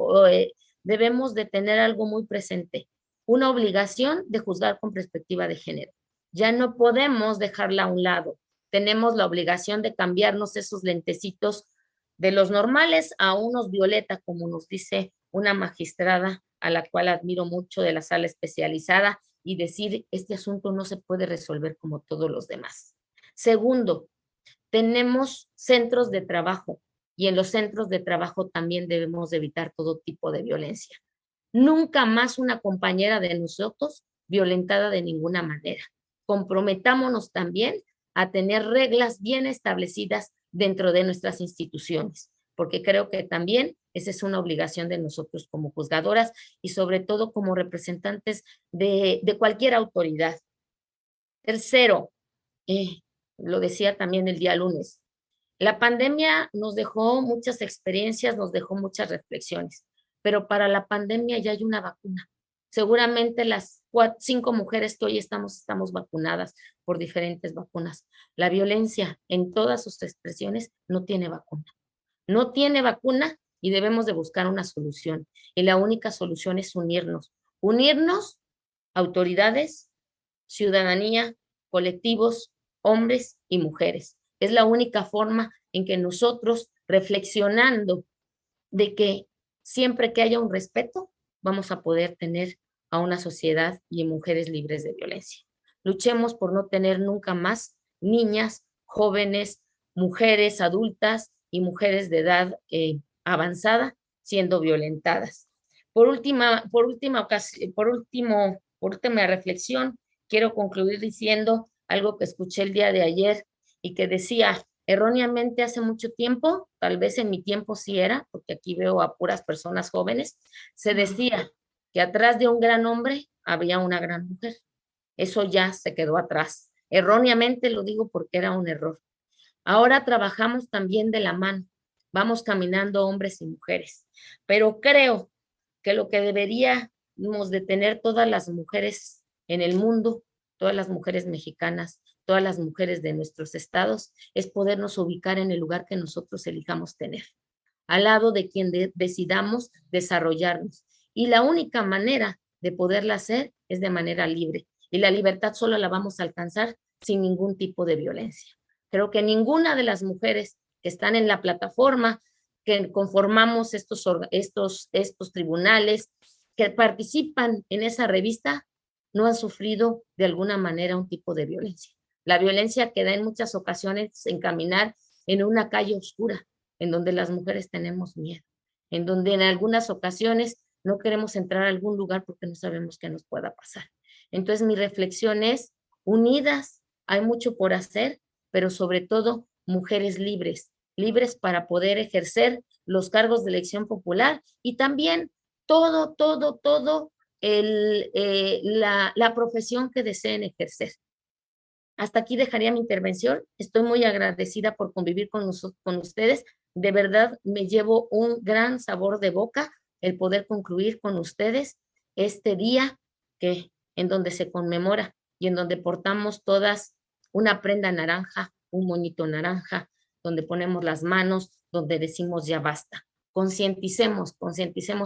debemos de tener algo muy presente, una obligación de juzgar con perspectiva de género. Ya no podemos dejarla a un lado. Tenemos la obligación de cambiarnos esos lentecitos de los normales a unos violeta, como nos dice una magistrada a la cual admiro mucho de la sala especializada, y decir, este asunto no se puede resolver como todos los demás. Segundo, tenemos centros de trabajo y en los centros de trabajo también debemos de evitar todo tipo de violencia. Nunca más una compañera de nosotros violentada de ninguna manera. Comprometámonos también a tener reglas bien establecidas dentro de nuestras instituciones, porque creo que también esa es una obligación de nosotros como juzgadoras y sobre todo como representantes de cualquier autoridad. Tercero, lo decía también el día lunes, la pandemia nos dejó muchas experiencias, nos dejó muchas reflexiones, pero para la pandemia ya hay una vacuna. Seguramente las 5 mujeres que hoy estamos vacunadas por diferentes vacunas. La violencia en todas sus expresiones no tiene vacuna. No tiene vacuna y debemos de buscar una solución. Y la única solución es unirnos. Unirnos, autoridades, ciudadanía, colectivos, hombres y mujeres. Es la única forma en que nosotros, reflexionando de que siempre que haya un respeto, vamos a poder tener a una sociedad y mujeres libres de violencia. Luchemos por no tener nunca más niñas, jóvenes, mujeres adultas y mujeres de edad avanzada siendo violentadas. Por última reflexión, quiero concluir diciendo algo que escuché el día de ayer y que decía, erróneamente hace mucho tiempo, tal vez en mi tiempo sí era, porque aquí veo a puras personas jóvenes, se decía que atrás de un gran hombre había una gran mujer. Eso ya se quedó atrás. Erróneamente lo digo porque era un error. Ahora trabajamos también de la mano, vamos caminando hombres y mujeres, pero creo que lo que deberíamos de tener todas las mujeres en el mundo, todas las mujeres mexicanas, todas las mujeres de nuestros estados, es podernos ubicar en el lugar que nosotros elijamos tener, al lado de quien decidamos desarrollarnos. Y la única manera de poderla hacer es de manera libre. Y la libertad solo la vamos a alcanzar sin ningún tipo de violencia. Creo que ninguna de las mujeres que están en la plataforma, que conformamos estos tribunales, que participan en esa revista, no han sufrido de alguna manera un tipo de violencia. La violencia que da en muchas ocasiones en caminar en una calle oscura, en donde las mujeres tenemos miedo, en donde en algunas ocasiones no queremos entrar a algún lugar porque no sabemos qué nos pueda pasar. Entonces mi reflexión es, unidas, hay mucho por hacer, pero sobre todo mujeres libres, libres para poder ejercer los cargos de elección popular y también todo la profesión que deseen ejercer. Hasta aquí dejaría mi intervención. Estoy muy agradecida por convivir con ustedes. De verdad, me llevo un gran sabor de boca el poder concluir con ustedes este día en donde se conmemora y en donde portamos todas una prenda naranja, un moñito naranja, donde ponemos las manos, donde decimos ya basta. Concienticemos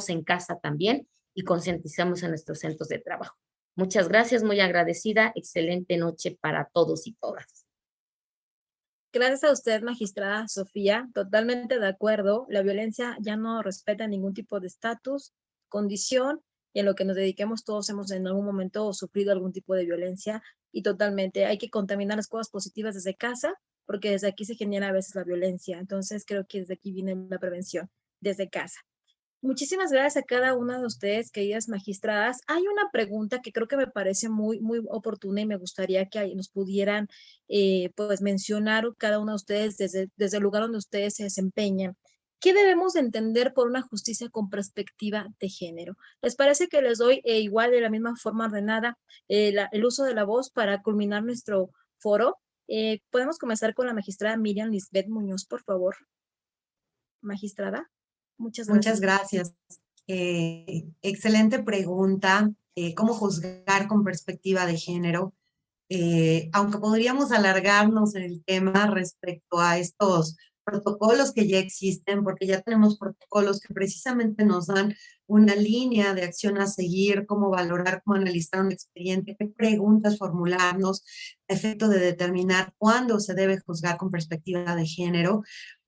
en casa también y concienticemos en nuestros centros de trabajo. Muchas gracias, muy agradecida. Excelente noche para todos y todas. Gracias a usted, magistrada Sofía. Totalmente de acuerdo. La violencia ya no respeta ningún tipo de estatus, condición, y en lo que nos dediquemos todos hemos en algún momento sufrido algún tipo de violencia, y totalmente hay que contaminar las cosas positivas desde casa, porque desde aquí se genera a veces la violencia. Entonces creo que desde aquí viene la prevención, desde casa. Muchísimas gracias a cada una de ustedes, queridas magistradas. Hay una pregunta que creo que me parece muy, muy oportuna y me gustaría que nos pudieran pues mencionar cada una de ustedes desde el lugar donde ustedes se desempeñan. ¿Qué debemos de entender por una justicia con perspectiva de género? ¿Les parece que les doy igual de la misma forma ordenada el uso de la voz para culminar nuestro foro? Podemos comenzar con la magistrada Miriam Lisbeth Muñoz, por favor. Magistrada. Muchas gracias. Muchas gracias. Excelente pregunta. ¿Cómo juzgar con perspectiva de género? Aunque podríamos alargarnos en el tema respecto a estos protocolos que ya existen, porque ya tenemos protocolos que precisamente nos dan una línea de acción a seguir, cómo valorar, cómo analizar un expediente, qué preguntas formularnos, a efecto de determinar cuándo se debe juzgar con perspectiva de género.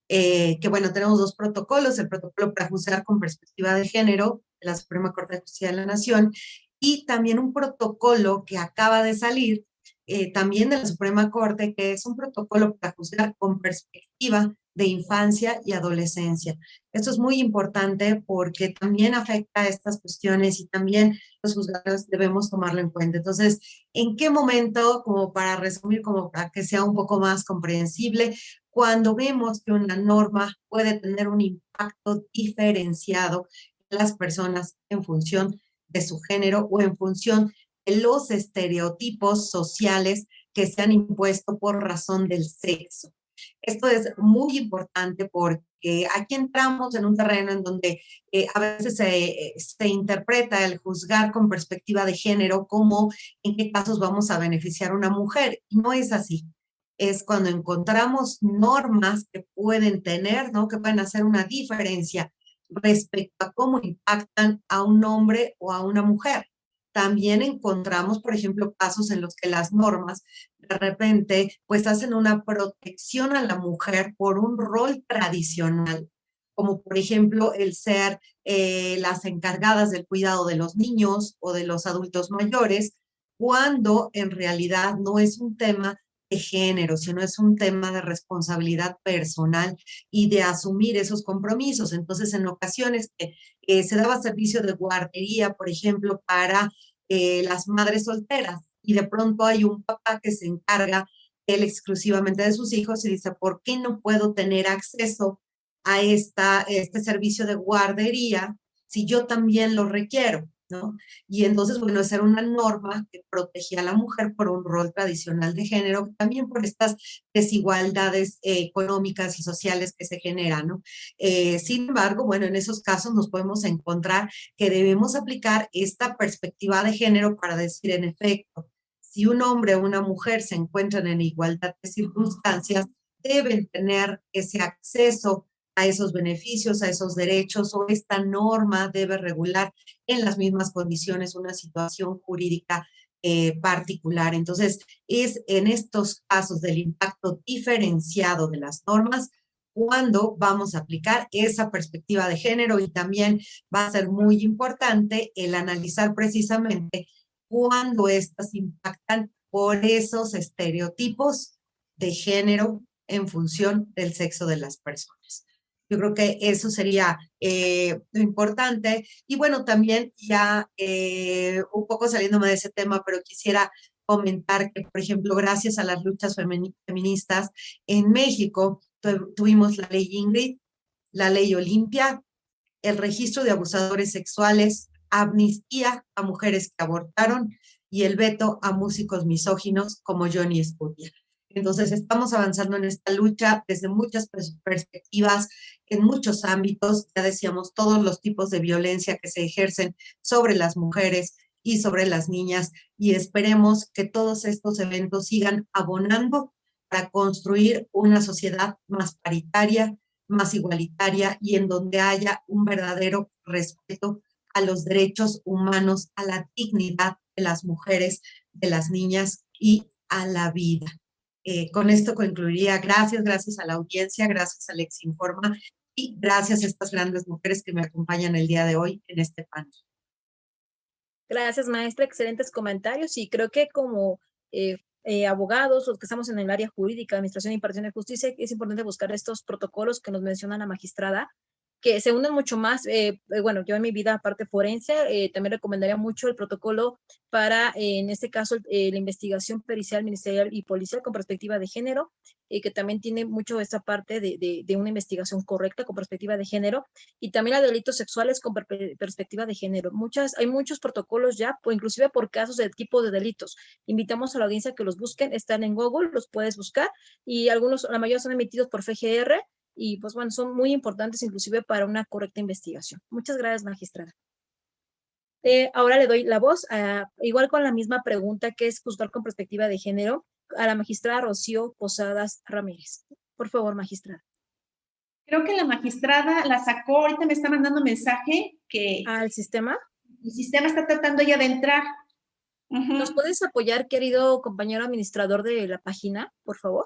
Que bueno, tenemos dos protocolos, el protocolo para juzgar con perspectiva de género de la Suprema Corte de Justicia de la Nación y también un protocolo que acaba de salir también de la Suprema Corte, que es un protocolo para juzgar con perspectiva de infancia y adolescencia. Esto es muy importante porque también afecta a estas cuestiones y también los juzgadores debemos tomarlo en cuenta. Entonces, ¿en qué momento, como para resumir, como para que sea un poco más comprensible, cuando vemos que una norma puede tener un impacto diferenciado en las personas en función de su género o en función de los estereotipos sociales que se han impuesto por razón del sexo? Esto es muy importante porque aquí entramos en un terreno en donde a veces se interpreta el juzgar con perspectiva de género como en qué casos vamos a beneficiar a una mujer. Y no es así. Es cuando encontramos normas que pueden tener, ¿no? Que pueden hacer una diferencia respecto a cómo impactan a un hombre o a una mujer. También encontramos, por ejemplo, casos en los que las normas de repente pues hacen una protección a la mujer por un rol tradicional, como por ejemplo el ser las encargadas del cuidado de los niños o de los adultos mayores, cuando en realidad no es un tema de género, sino es un tema de responsabilidad personal y de asumir esos compromisos. Entonces, en ocasiones se daba servicio de guardería, por ejemplo, para las madres solteras, y de pronto hay un papá que se encarga él exclusivamente de sus hijos y dice, ¿por qué no puedo tener acceso a este servicio de guardería si yo también lo requiero? ¿No? Y entonces, bueno, esa era una norma que protegía a la mujer por un rol tradicional de género, también por estas desigualdades económicas y sociales que se generan, ¿no? Sin embargo, bueno, en esos casos nos podemos encontrar que debemos aplicar esta perspectiva de género para decir, en efecto, si un hombre o una mujer se encuentran en igualdad de circunstancias, deben tener ese acceso a esos beneficios, a esos derechos, o esta norma debe regular en las mismas condiciones una situación jurídica particular. Entonces, es en estos casos del impacto diferenciado de las normas cuando vamos a aplicar esa perspectiva de género, y también va a ser muy importante el analizar precisamente cuando estas impactan por esos estereotipos de género en función del sexo de las personas. Yo creo que eso sería lo importante. Y bueno, también ya un poco saliéndome de ese tema, pero quisiera comentar que, por ejemplo, gracias a las luchas feministas en México, tuvimos la ley Ingrid, la ley Olimpia, el registro de abusadores sexuales, amnistía a mujeres que abortaron y el veto a músicos misóginos como Johnny Scutia. Entonces, estamos avanzando en esta lucha desde muchas perspectivas, en muchos ámbitos. Ya decíamos, todos los tipos de violencia que se ejercen sobre las mujeres y sobre las niñas, y esperemos que todos estos eventos sigan abonando para construir una sociedad más paritaria, más igualitaria y en donde haya un verdadero respeto a los derechos humanos, a la dignidad de las mujeres, de las niñas y a la vida. Con esto concluiría. Gracias a la audiencia, gracias a Lex Informa y gracias a estas grandes mujeres que me acompañan el día de hoy en este panel. Gracias, maestra. Excelentes comentarios y creo que como abogados, los que estamos en el área jurídica, administración y impartición de justicia, es importante buscar estos protocolos que nos menciona la magistrada, que se unen mucho más. Bueno, yo en mi vida, aparte forense, también recomendaría mucho el protocolo para, en este caso, la investigación pericial, ministerial y policial con perspectiva de género, que también tiene mucho esta parte de una investigación correcta con perspectiva de género, y también la de delitos sexuales con perspectiva de género. Hay muchos protocolos ya, o inclusive por casos de tipo de delitos. Invitamos a la audiencia que los busquen, están en Google, los puedes buscar, y algunos, la mayoría son emitidos por FGR, y pues bueno, son muy importantes inclusive para una correcta investigación. Muchas gracias, magistrada. Ahora le doy la voz, igual con la misma pregunta, que es juzgar con perspectiva de género, a la magistrada Rocío Posadas Ramírez. Por favor, magistrada. Creo que la magistrada la sacó, ahorita me está mandando un mensaje que... ¿Al sistema? El sistema está tratando ya de entrar. ¿Nos puedes apoyar, querido compañero administrador de la página, por favor?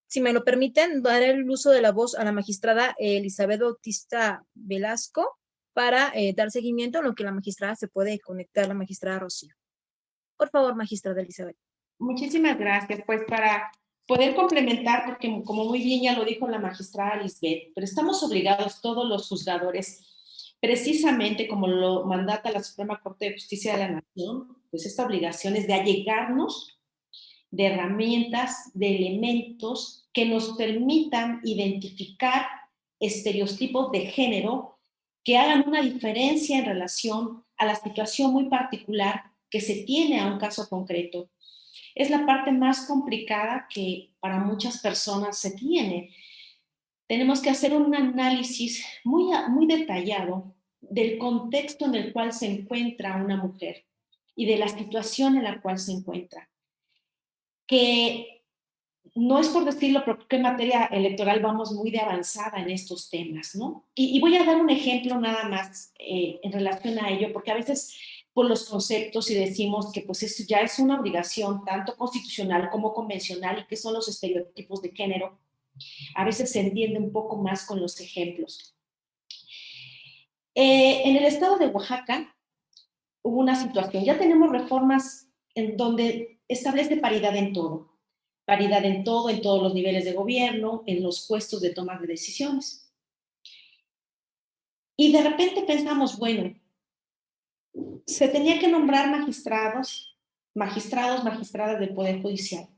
Si me lo permiten, daré el uso de la voz a la magistrada Elizabeth Bautista Velasco para dar seguimiento a lo que la magistrada se puede conectar, la magistrada Rocío. Por favor, magistrada Elizabeth. Muchísimas gracias. Pues para poder complementar, porque como muy bien ya lo dijo la magistrada Lisbeth, pero estamos obligados todos los juzgadores, precisamente como lo mandata la Suprema Corte de Justicia de la Nación, pues esta obligación es de allegarnos de herramientas, de elementos que nos permitan identificar estereotipos de género que hagan una diferencia en relación a la situación muy particular que se tiene a un caso concreto. Es la parte más complicada que para muchas personas se tiene. Tenemos que hacer un análisis muy detallado del contexto en el cual se encuentra una mujer y de la situación en la cual se encuentra. Que no es por decirlo, pero que en materia electoral vamos muy de avanzada en estos temas, ¿no? Y voy a dar un ejemplo nada más en relación a ello, porque a veces por los conceptos y decimos que pues eso ya es una obligación tanto constitucional como convencional y que son los estereotipos de género, a veces se entiende un poco más con los ejemplos. En el estado de Oaxaca hubo una situación, ya tenemos reformas en donde establece paridad en todo. Paridad en todo, en todos los niveles de gobierno, en los puestos de toma de decisiones. Y de repente pensamos, bueno, se tenía que nombrar magistrados, magistradas del Poder Judicial.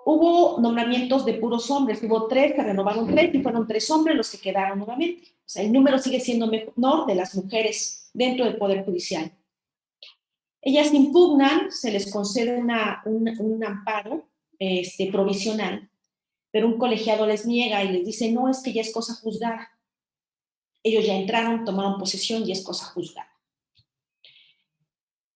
Hubo nombramientos de puros hombres, hubo 3, se renovaron 3 y fueron 3 hombres los que quedaron nuevamente. O sea, el número sigue siendo menor de las mujeres dentro del Poder Judicial. Ellas impugnan, se les concede un amparo provisional, pero un colegiado les niega y les dice, no, es que ya es cosa juzgada. Ellos ya entraron, tomaron posesión y es cosa juzgada.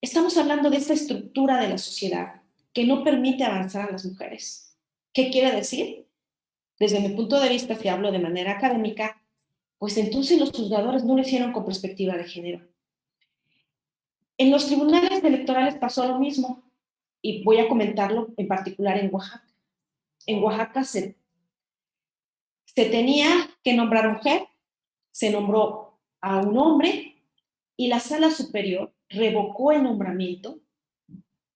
Estamos hablando de esta estructura de la sociedad que no permite avanzar a las mujeres. ¿Qué quiere decir? Desde mi punto de vista, si hablo de manera académica, pues entonces los juzgadores no lo hicieron con perspectiva de género. En los tribunales electorales pasó lo mismo, y voy a comentarlo en particular en Oaxaca. En Oaxaca se tenía que nombrar mujer, se nombró a un hombre, y la sala superior revocó el nombramiento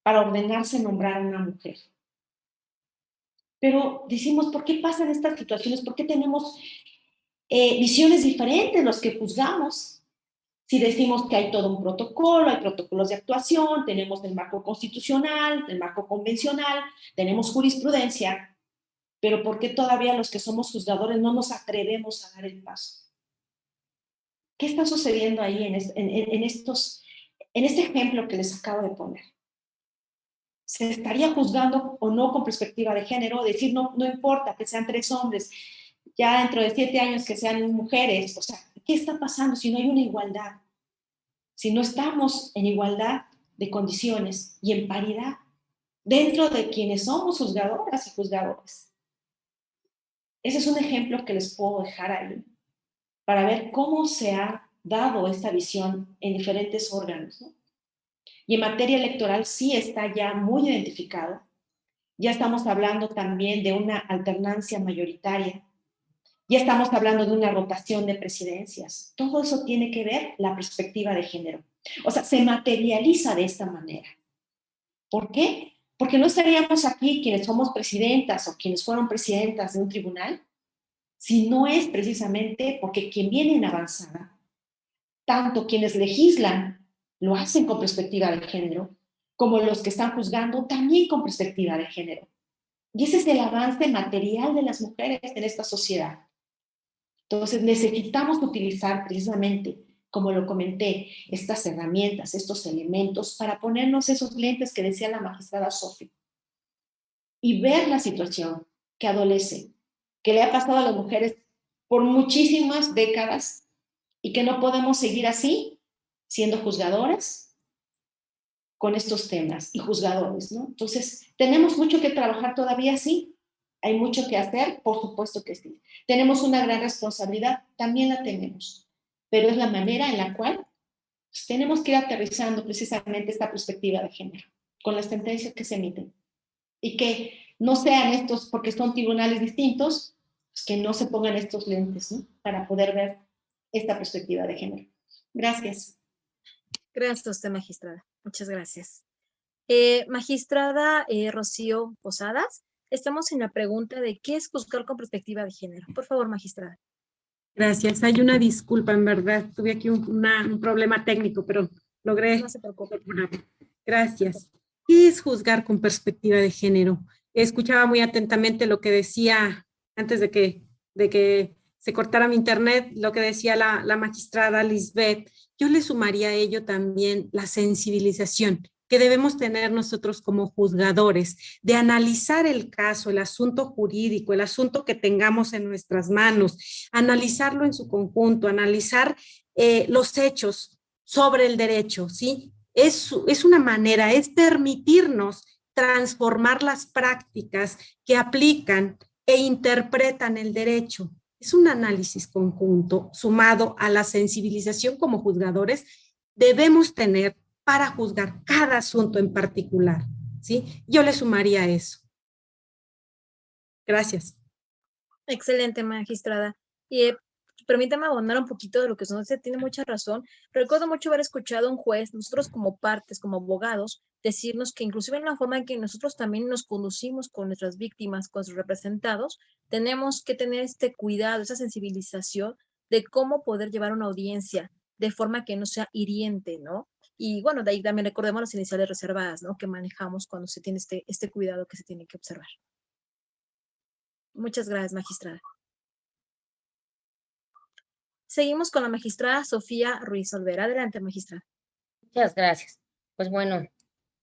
para ordenarse nombrar a una mujer. Pero decimos, ¿por qué pasan estas situaciones? ¿Por qué tenemos visiones diferentes los que juzgamos? Si decimos que hay todo un protocolo, hay protocolos de actuación, tenemos el marco constitucional, el marco convencional, tenemos jurisprudencia, pero ¿por qué todavía los que somos juzgadores no nos atrevemos a dar el paso? ¿Qué está sucediendo ahí en este ejemplo que les acabo de poner? ¿Se estaría juzgando o no con perspectiva de género? Decir, no, no importa que sean 3 hombres, ya dentro de 7 años que sean mujeres. O sea, ¿qué está pasando si no hay una igualdad? Si no estamos en igualdad de condiciones y en paridad dentro de quienes somos juzgadoras y juzgadores. Ese es un ejemplo que les puedo dejar ahí para ver cómo se ha dado esta visión en diferentes órganos, ¿no? Y en materia electoral sí está ya muy identificado. Ya estamos hablando también de una alternancia mayoritaria. Ya estamos hablando de una rotación de presidencias. Todo eso tiene que ver la perspectiva de género. O sea, se materializa de esta manera. ¿Por qué? Porque no estaríamos aquí quienes somos presidentas o quienes fueron presidentas de un tribunal si no es precisamente porque quien viene en avanzada, tanto quienes legislan lo hacen con perspectiva de género, como los que están juzgando también con perspectiva de género. Y ese es el avance material de las mujeres en esta sociedad. Entonces necesitamos utilizar precisamente, como lo comenté, estas herramientas, estos elementos para ponernos esos lentes que decía la magistrada Sofía y ver la situación que adolece, que le ha pasado a las mujeres por muchísimas décadas y que no podemos seguir así, siendo juzgadoras con estos temas y juzgadores, ¿no? Entonces, tenemos mucho que trabajar todavía, sí. Hay mucho que hacer, por supuesto que sí. Tenemos una gran responsabilidad, también la tenemos, pero es la manera en la cual pues, tenemos que ir aterrizando precisamente esta perspectiva de género con las sentencias que se emiten y que no sean estos, porque son tribunales distintos, pues, que no se pongan estos lentes, ¿no? Para poder ver esta perspectiva de género. Gracias. Gracias a usted, magistrada. Muchas gracias. Magistrada Rocío Posadas, estamos en la pregunta de ¿qué es juzgar con perspectiva de género? Por favor, magistrada. Gracias. Hay una disculpa, en verdad. Tuve aquí un problema técnico, pero logré. No se preocupe. Gracias. ¿Qué es juzgar con perspectiva de género? Escuchaba muy atentamente lo que decía antes de que se cortara mi internet, lo que decía la magistrada Lisbeth. Yo le sumaría a ello también la sensibilización que debemos tener nosotros como juzgadores, de analizar el caso, el asunto jurídico, el asunto que tengamos en nuestras manos, analizarlo en su conjunto, analizar los hechos sobre el derecho, ¿sí? Es una manera, es permitirnos transformar las prácticas que aplican e interpretan el derecho. Es un análisis conjunto sumado a la sensibilización como juzgadores debemos tener para juzgar cada asunto en particular, ¿sí? Yo le sumaría eso. Gracias. Excelente, magistrada. Y permítame abonar un poquito de lo que usted tiene mucha razón. Recuerdo mucho haber escuchado a un juez, nosotros como partes, como abogados, decirnos que inclusive en la forma en que nosotros también nos conducimos con nuestras víctimas, con sus representados, tenemos que tener este cuidado, esa sensibilización de cómo poder llevar una audiencia de forma que no sea hiriente, ¿no? Y bueno, de ahí también recordemos las iniciales reservadas, ¿no? Que manejamos cuando se tiene este cuidado que se tiene que observar. Muchas gracias, magistrada. Seguimos con la magistrada Sofía Ruiz Olvera. Adelante, magistrada. Muchas gracias. Pues bueno,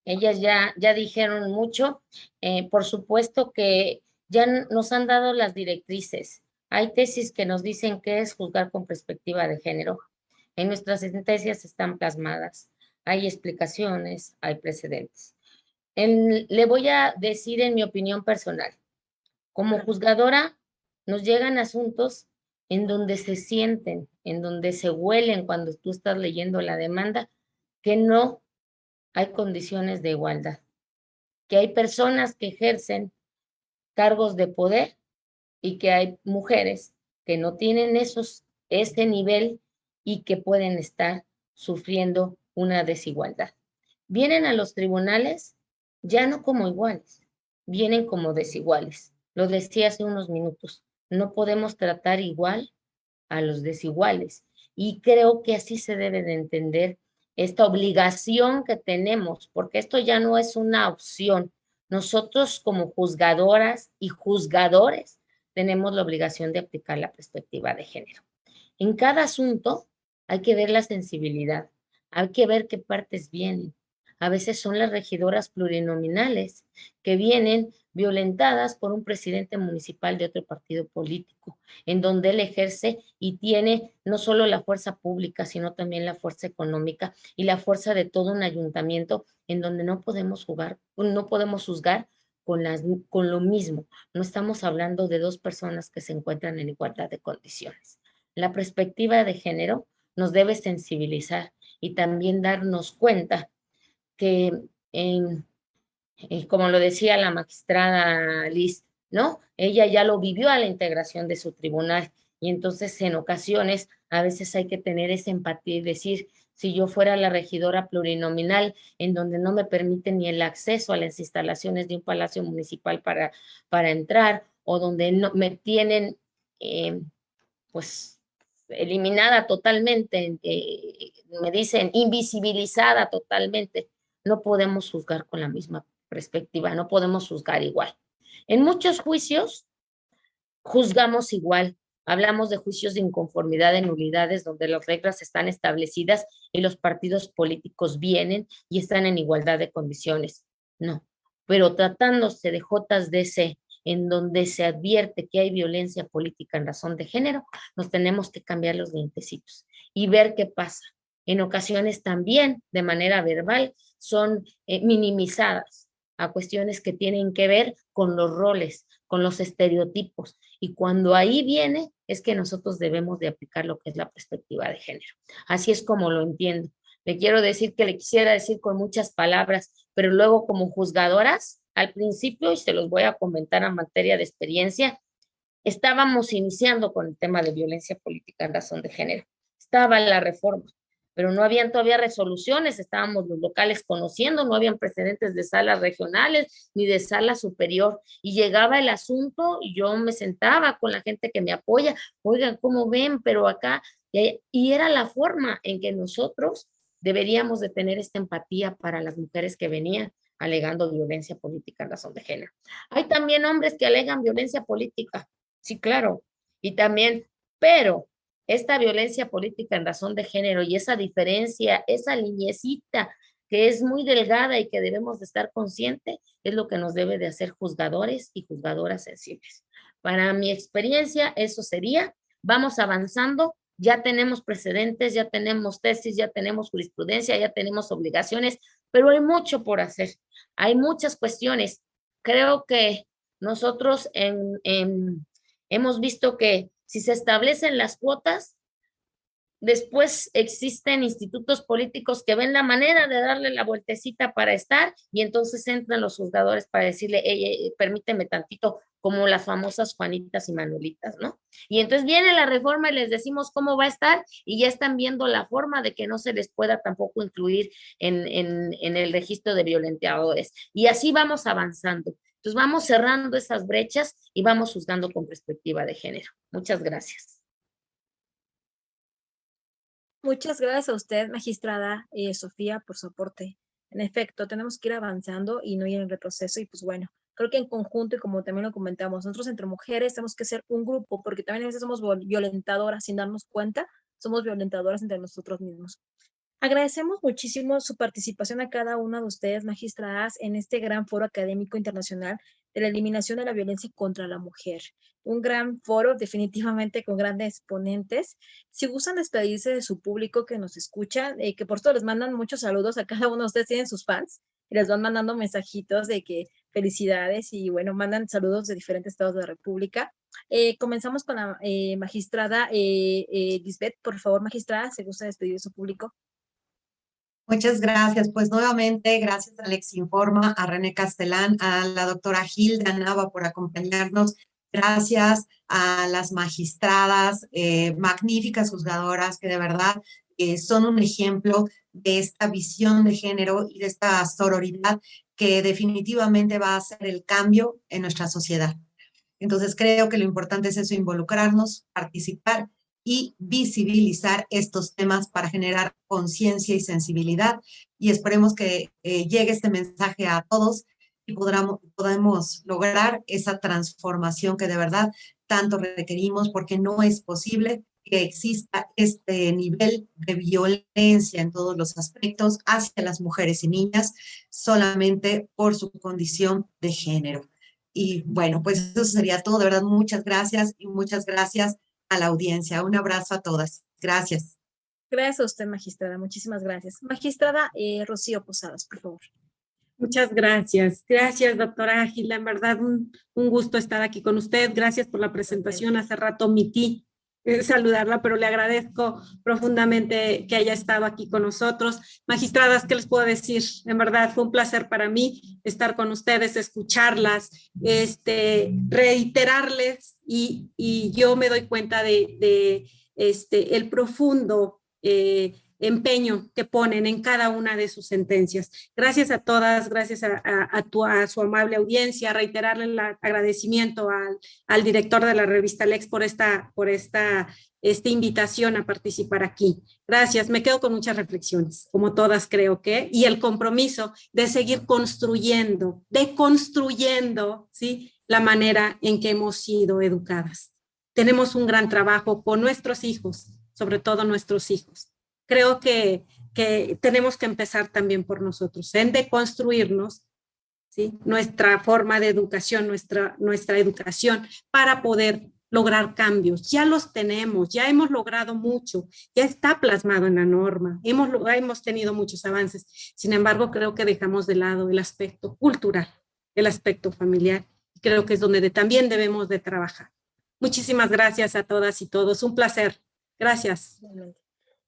ellas ya dijeron mucho. Por supuesto que ya nos han dado las directrices. Hay tesis que nos dicen qué es juzgar con perspectiva de género. En nuestras sentencias están plasmadas. Hay explicaciones, hay precedentes. Le voy a decir en mi opinión personal. Como juzgadora, nos llegan asuntos en donde se sienten, en donde se huelen cuando tú estás leyendo la demanda, que no hay condiciones de igualdad, que hay personas que ejercen cargos de poder y que hay mujeres que no tienen ese nivel y que pueden estar sufriendo una desigualdad. Vienen a los tribunales ya no como iguales, vienen como desiguales. Lo decía hace unos minutos, no podemos tratar igual a los desiguales y creo que así se debe de entender esta obligación que tenemos, porque esto ya no es una opción, Nosotros como juzgadoras y juzgadores tenemos la obligación de aplicar la perspectiva de género. En cada asunto hay que ver la sensibilidad, hay que ver qué partes vienen. A veces son las regidoras plurinominales que vienen violentadas por un presidente municipal de otro partido político, en donde él ejerce y tiene no solo la fuerza pública, sino también la fuerza económica y la fuerza de todo un ayuntamiento, en donde no podemos juzgar con lo mismo. No estamos hablando de dos personas que se encuentran en igualdad de condiciones. La perspectiva de género nos debe sensibilizar y también darnos cuenta que, como lo decía la magistrada Liz, ¿no? Ella ya lo vivió a la integración de su tribunal y entonces en ocasiones a veces hay que tener esa empatía y decir, si yo fuera la regidora plurinominal en donde no me permiten ni el acceso a las instalaciones de un palacio municipal para entrar o donde no, me tienen pues eliminada totalmente, me dicen invisibilizada totalmente, no podemos juzgar con la misma perspectiva, no podemos juzgar igual. En muchos juicios juzgamos igual. Hablamos de juicios de inconformidad, de nulidades, donde las reglas están establecidas y los partidos políticos vienen y están en igualdad de condiciones. No, pero tratándose de JDC, en donde se advierte que hay violencia política en razón de género, nos tenemos que cambiar los dientecitos y ver qué pasa. En ocasiones también, de manera verbal, son minimizadas a cuestiones que tienen que ver con los roles, con los estereotipos. Y cuando ahí viene, es que nosotros debemos de aplicar lo que es la perspectiva de género. Así es como lo entiendo. Le quiero decir que le quisiera decir con muchas palabras, pero luego como juzgadoras, al principio, y se los voy a comentar en materia de experiencia, estábamos iniciando con el tema de violencia política en razón de género. Estaba la reforma, pero no habían todavía resoluciones, estábamos los locales conociendo, no habían precedentes de salas regionales ni de sala superior, y llegaba el asunto y yo me sentaba con la gente que me apoya, oigan, ¿cómo ven? Pero acá, y era la forma en que nosotros deberíamos de tener esta empatía para las mujeres que venían alegando violencia política en razón de género. Hay también hombres que alegan violencia política, sí, claro, y también, pero esta violencia política en razón de género y esa diferencia, esa lineecita que es muy delgada y que debemos de estar conscientes, es lo que nos debe de hacer juzgadores y juzgadoras sensibles. Para mi experiencia, eso sería, vamos avanzando, ya tenemos precedentes, ya tenemos tesis, ya tenemos jurisprudencia, ya tenemos obligaciones, pero hay mucho por hacer, hay muchas cuestiones. Creo que nosotros hemos visto que si se establecen las cuotas, después existen institutos políticos que ven la manera de darle la vueltecita para estar y entonces entran los juzgadores para decirle, permíteme tantito, como las famosas Juanitas y Manuelitas, ¿no? Y entonces viene la reforma y les decimos cómo va a estar y ya están viendo la forma de que no se les pueda tampoco incluir en el registro de violentadores. Y así vamos avanzando. Entonces vamos cerrando esas brechas y vamos juzgando con perspectiva de género. Muchas gracias. Muchas gracias a usted, magistrada Sofía, por su aporte. En efecto, tenemos que ir avanzando y no ir en retroceso y pues bueno, creo que en conjunto y como también lo comentamos, nosotros entre mujeres tenemos que ser un grupo porque también a veces somos violentadoras sin darnos cuenta, somos violentadoras entre nosotros mismos. Agradecemos muchísimo su participación a cada una de ustedes, magistradas, en este gran foro académico internacional de la eliminación de la violencia contra la mujer. Un gran foro, definitivamente con grandes ponentes. Si gustan despedirse de su público que nos escucha, que por cierto les mandan muchos saludos a cada uno de ustedes, tienen sus fans, y les van mandando mensajitos de que felicidades y bueno, mandan saludos de diferentes estados de la República. Comenzamos con la magistrada Lisbeth. Por favor, magistrada, ¿se gusta despedir de su público? Muchas gracias. Pues nuevamente, gracias a Alex Informa, a René Castelán, a la doctora Hilda Nava por acompañarnos. Gracias a las magistradas, magníficas juzgadoras que de verdad son un ejemplo de esta visión de género y de esta sororidad que definitivamente va a hacer el cambio en nuestra sociedad. Entonces creo que lo importante es eso, involucrarnos, participar y visibilizar estos temas para generar conciencia y sensibilidad. Y esperemos que llegue este mensaje a todos y podamos lograr esa transformación que de verdad tanto requerimos, porque no es posible que exista este nivel de violencia en todos los aspectos hacia las mujeres y niñas solamente por su condición de género. Y bueno, pues eso sería todo. De verdad, muchas gracias y muchas gracias a la audiencia. Un abrazo a todas. Gracias. Gracias a usted, magistrada. Muchísimas gracias. Magistrada Rocío Posadas, por favor. Muchas gracias. Gracias, doctora Gilda. En verdad, un gusto estar aquí con usted. Gracias por la presentación. Hace rato omití saludarla, pero le agradezco profundamente que haya estado aquí con nosotros. Magistradas, ¿qué les puedo decir? En verdad, fue un placer para mí estar con ustedes, escucharlas, reiterarles y yo me doy cuenta de el profundo empeño que ponen en cada una de sus sentencias. Gracias a todas, gracias a su amable audiencia, reiterarle el agradecimiento al director de la revista Lex por esta invitación a participar aquí. Gracias, me quedo con muchas reflexiones, como todas creo que, y el compromiso de seguir construyendo, deconstruyendo, ¿sí?, la manera en que hemos sido educadas. Tenemos un gran trabajo con nuestros hijos, sobre todo nuestros hijos. Creo que tenemos que empezar también por nosotros, en deconstruirnos, ¿sí?, nuestra forma de educación, nuestra educación, para poder lograr cambios. Ya los tenemos, ya hemos logrado mucho, ya está plasmado en la norma, hemos tenido muchos avances. Sin embargo, creo que dejamos de lado el aspecto cultural, el aspecto familiar. Creo que es donde también debemos de trabajar. Muchísimas gracias a todas y todos. Un placer. Gracias.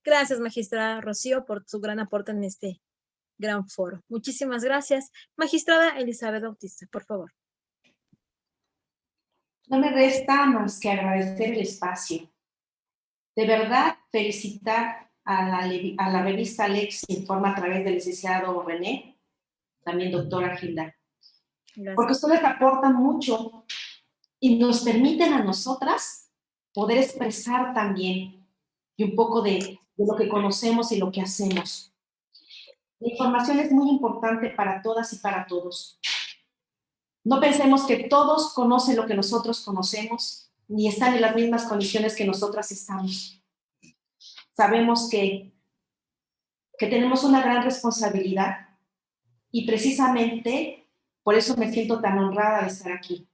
Gracias, magistrada Rocío, por su gran aporte en este gran foro. Muchísimas gracias. Magistrada Elizabeth Bautista, por favor. No me resta más que agradecer el espacio. De verdad, felicitar a la revista Lex Informa a través del licenciado René, también doctora Gilda. Gracias. Porque ustedes aportan mucho y nos permiten a nosotras poder expresar también y un poco de lo que conocemos y lo que hacemos. La información es muy importante para todas y para todos. No pensemos que todos conocen lo que nosotros conocemos, ni están en las mismas condiciones que nosotras estamos. Sabemos que tenemos una gran responsabilidad y precisamente por eso me siento tan honrada de estar aquí.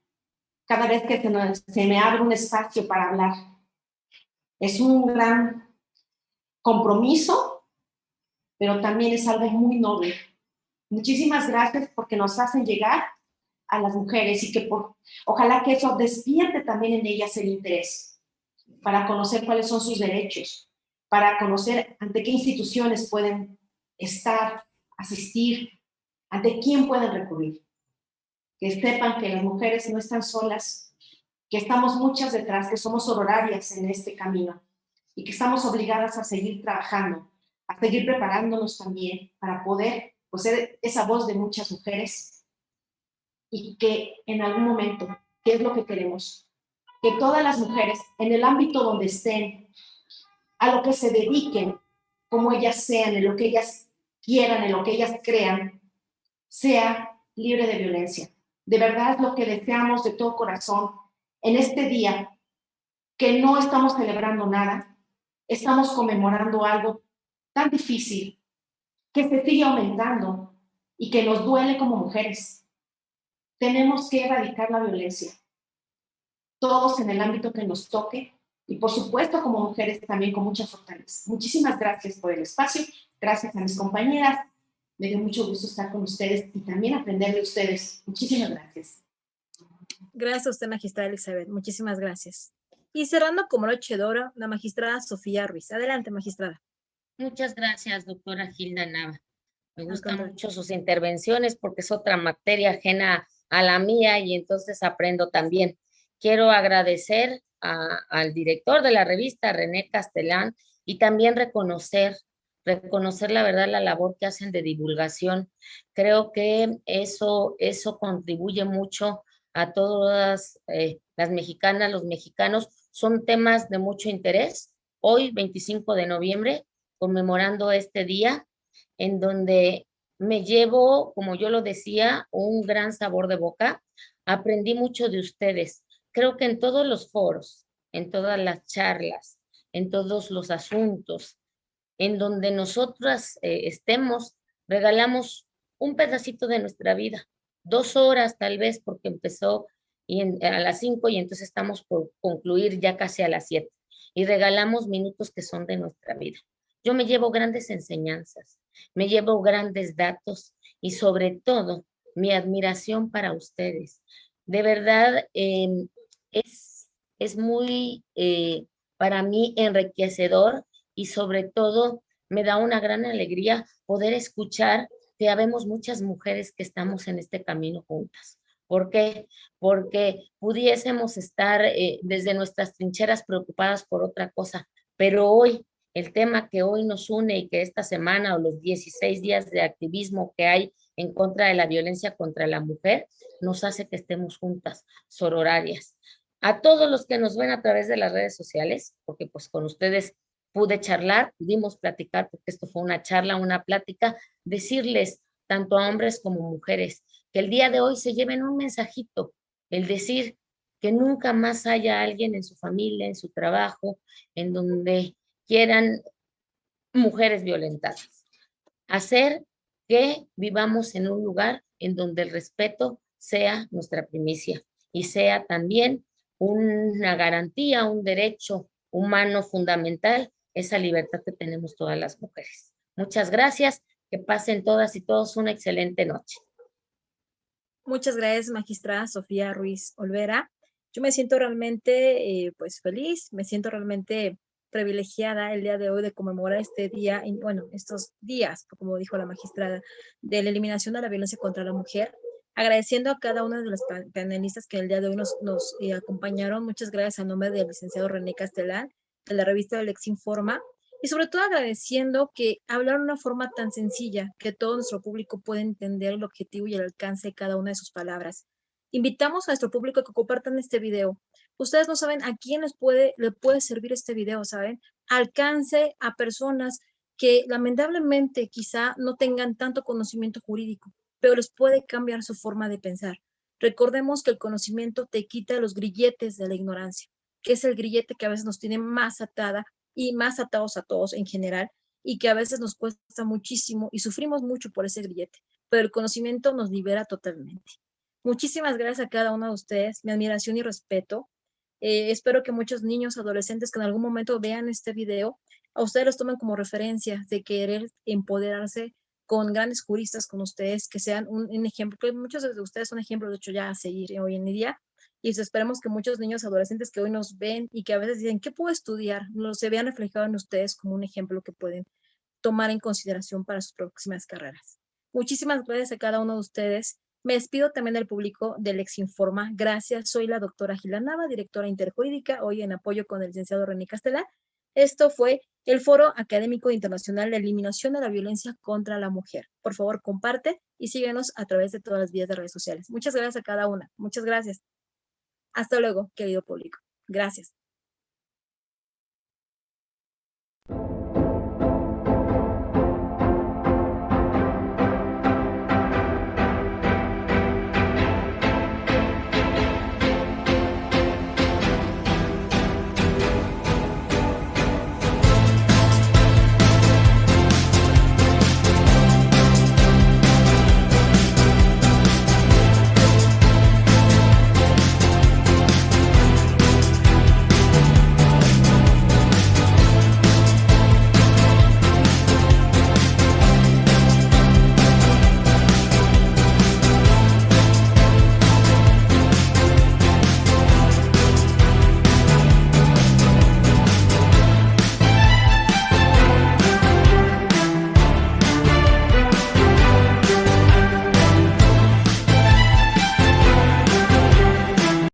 Cada vez que se me abre un espacio para hablar, es un gran compromiso, pero también es algo muy noble. Muchísimas gracias porque nos hacen llegar a las mujeres y que ojalá que eso despierte también en ellas el interés para conocer cuáles son sus derechos, para conocer ante qué instituciones pueden estar, asistir, ante quién pueden recurrir. Que sepan que las mujeres no están solas, que estamos muchas detrás, que somos horarias en este camino y que estamos obligadas a seguir trabajando, a seguir preparándonos también para poder ser esa voz de muchas mujeres y que en algún momento, ¿qué es lo que queremos? Que todas las mujeres, en el ámbito donde estén, a lo que se dediquen, como ellas sean, en lo que ellas quieran, en lo que ellas crean, sea libre de violencia. De verdad es lo que deseamos de todo corazón en este día, que no estamos celebrando nada, estamos conmemorando algo tan difícil que se sigue aumentando y que nos duele como mujeres. Tenemos que erradicar la violencia, todos en el ámbito que nos toque y por supuesto como mujeres también con mucha fortaleza. Muchísimas gracias por el espacio, gracias a mis compañeras, me dio mucho gusto estar con ustedes y también aprender de ustedes. Muchísimas gracias. Gracias a usted, magistrada Elizabeth, muchísimas gracias. Y cerrando como broche de oro, la magistrada Sofía Ruiz. Adelante, magistrada. Muchas gracias, doctora Gilda Nava. Me gustan mucho sus intervenciones porque es otra materia ajena a la mía y entonces aprendo también. Quiero agradecer al director de la revista, René Castellán, y también reconocer la verdad, la labor que hacen de divulgación. Creo que eso contribuye mucho a todas las mexicanas, los mexicanos. Son temas de mucho interés. Hoy, 25 de noviembre, conmemorando este día, en donde me llevo, como yo lo decía, un gran sabor de boca. Aprendí mucho de ustedes. Creo que en todos los foros, en todas las charlas, en todos los asuntos, en donde nosotras estemos, regalamos un pedacito de nuestra vida, 2 horas tal vez, porque empezó a las 5 y entonces estamos por concluir ya casi a las 7 y regalamos minutos que son de nuestra vida. Yo me llevo grandes enseñanzas, me llevo grandes datos y sobre todo mi admiración para ustedes. De verdad, es muy para mí enriquecedor y sobre todo me da una gran alegría poder escuchar que habemos muchas mujeres que estamos en este camino juntas. ¿Por qué? Porque pudiésemos estar desde nuestras trincheras preocupadas por otra cosa, pero hoy, el tema que hoy nos une y que esta semana o los 16 días de activismo que hay en contra de la violencia contra la mujer, nos hace que estemos juntas, sororarias. A todos los que nos ven a través de las redes sociales, porque pues con ustedes pude charlar, pudimos platicar, porque esto fue una charla, una plática, decirles tanto a hombres como mujeres que el día de hoy se lleven un mensajito, el decir que nunca más haya alguien en su familia, en su trabajo, en donde quieran mujeres violentadas. Hacer que vivamos en un lugar en donde el respeto sea nuestra primicia y sea también una garantía, un derecho humano fundamental, esa libertad que tenemos todas las mujeres. Muchas gracias, que pasen todas y todos una excelente noche. Muchas gracias, magistrada Sofía Ruiz Olvera. Yo me siento realmente pues feliz, me siento realmente privilegiada el día de hoy de conmemorar este día, y bueno, estos días, como dijo la magistrada, de la eliminación de la violencia contra la mujer, agradeciendo a cada una de los panelistas que el día de hoy nos acompañaron. Muchas gracias a nombre del licenciado René Castelán, de la revista Lex Informa, y sobre todo agradeciendo que hablar de una forma tan sencilla que todo nuestro público puede entender el objetivo y el alcance de cada una de sus palabras. Invitamos a nuestro público a que compartan este video. Ustedes no saben a quién le puede servir este video, ¿saben? Alcance a personas que lamentablemente quizá no tengan tanto conocimiento jurídico, pero les puede cambiar su forma de pensar. Recordemos que el conocimiento te quita los grilletes de la ignorancia, que es el grillete que a veces nos tiene más atada y más atados a todos en general, y que a veces nos cuesta muchísimo y sufrimos mucho por ese grillete, pero el conocimiento nos libera totalmente. Muchísimas gracias a cada uno de ustedes, mi admiración y respeto. Espero que muchos niños, adolescentes que en algún momento vean este video, a ustedes los tomen como referencia de querer empoderarse con grandes juristas, con ustedes, que sean un ejemplo, que muchos de ustedes son ejemplos, de hecho, ya a seguir hoy en día. Y esperemos que muchos niños adolescentes que hoy nos ven y que a veces dicen, ¿qué puedo estudiar?, se vean reflejados en ustedes como un ejemplo que pueden tomar en consideración para sus próximas carreras. Muchísimas gracias a cada uno de ustedes. Me despido también del público del Lex Informa. Gracias, soy la doctora Gilda Nava, directora interjurídica, hoy en apoyo con el licenciado René Castelán. Esto fue el Foro Académico Internacional de Eliminación de la Violencia contra la Mujer. Por favor, comparte y síguenos a través de todas las vías de redes sociales. Muchas gracias a cada una. Muchas gracias. Hasta luego, querido público. Gracias.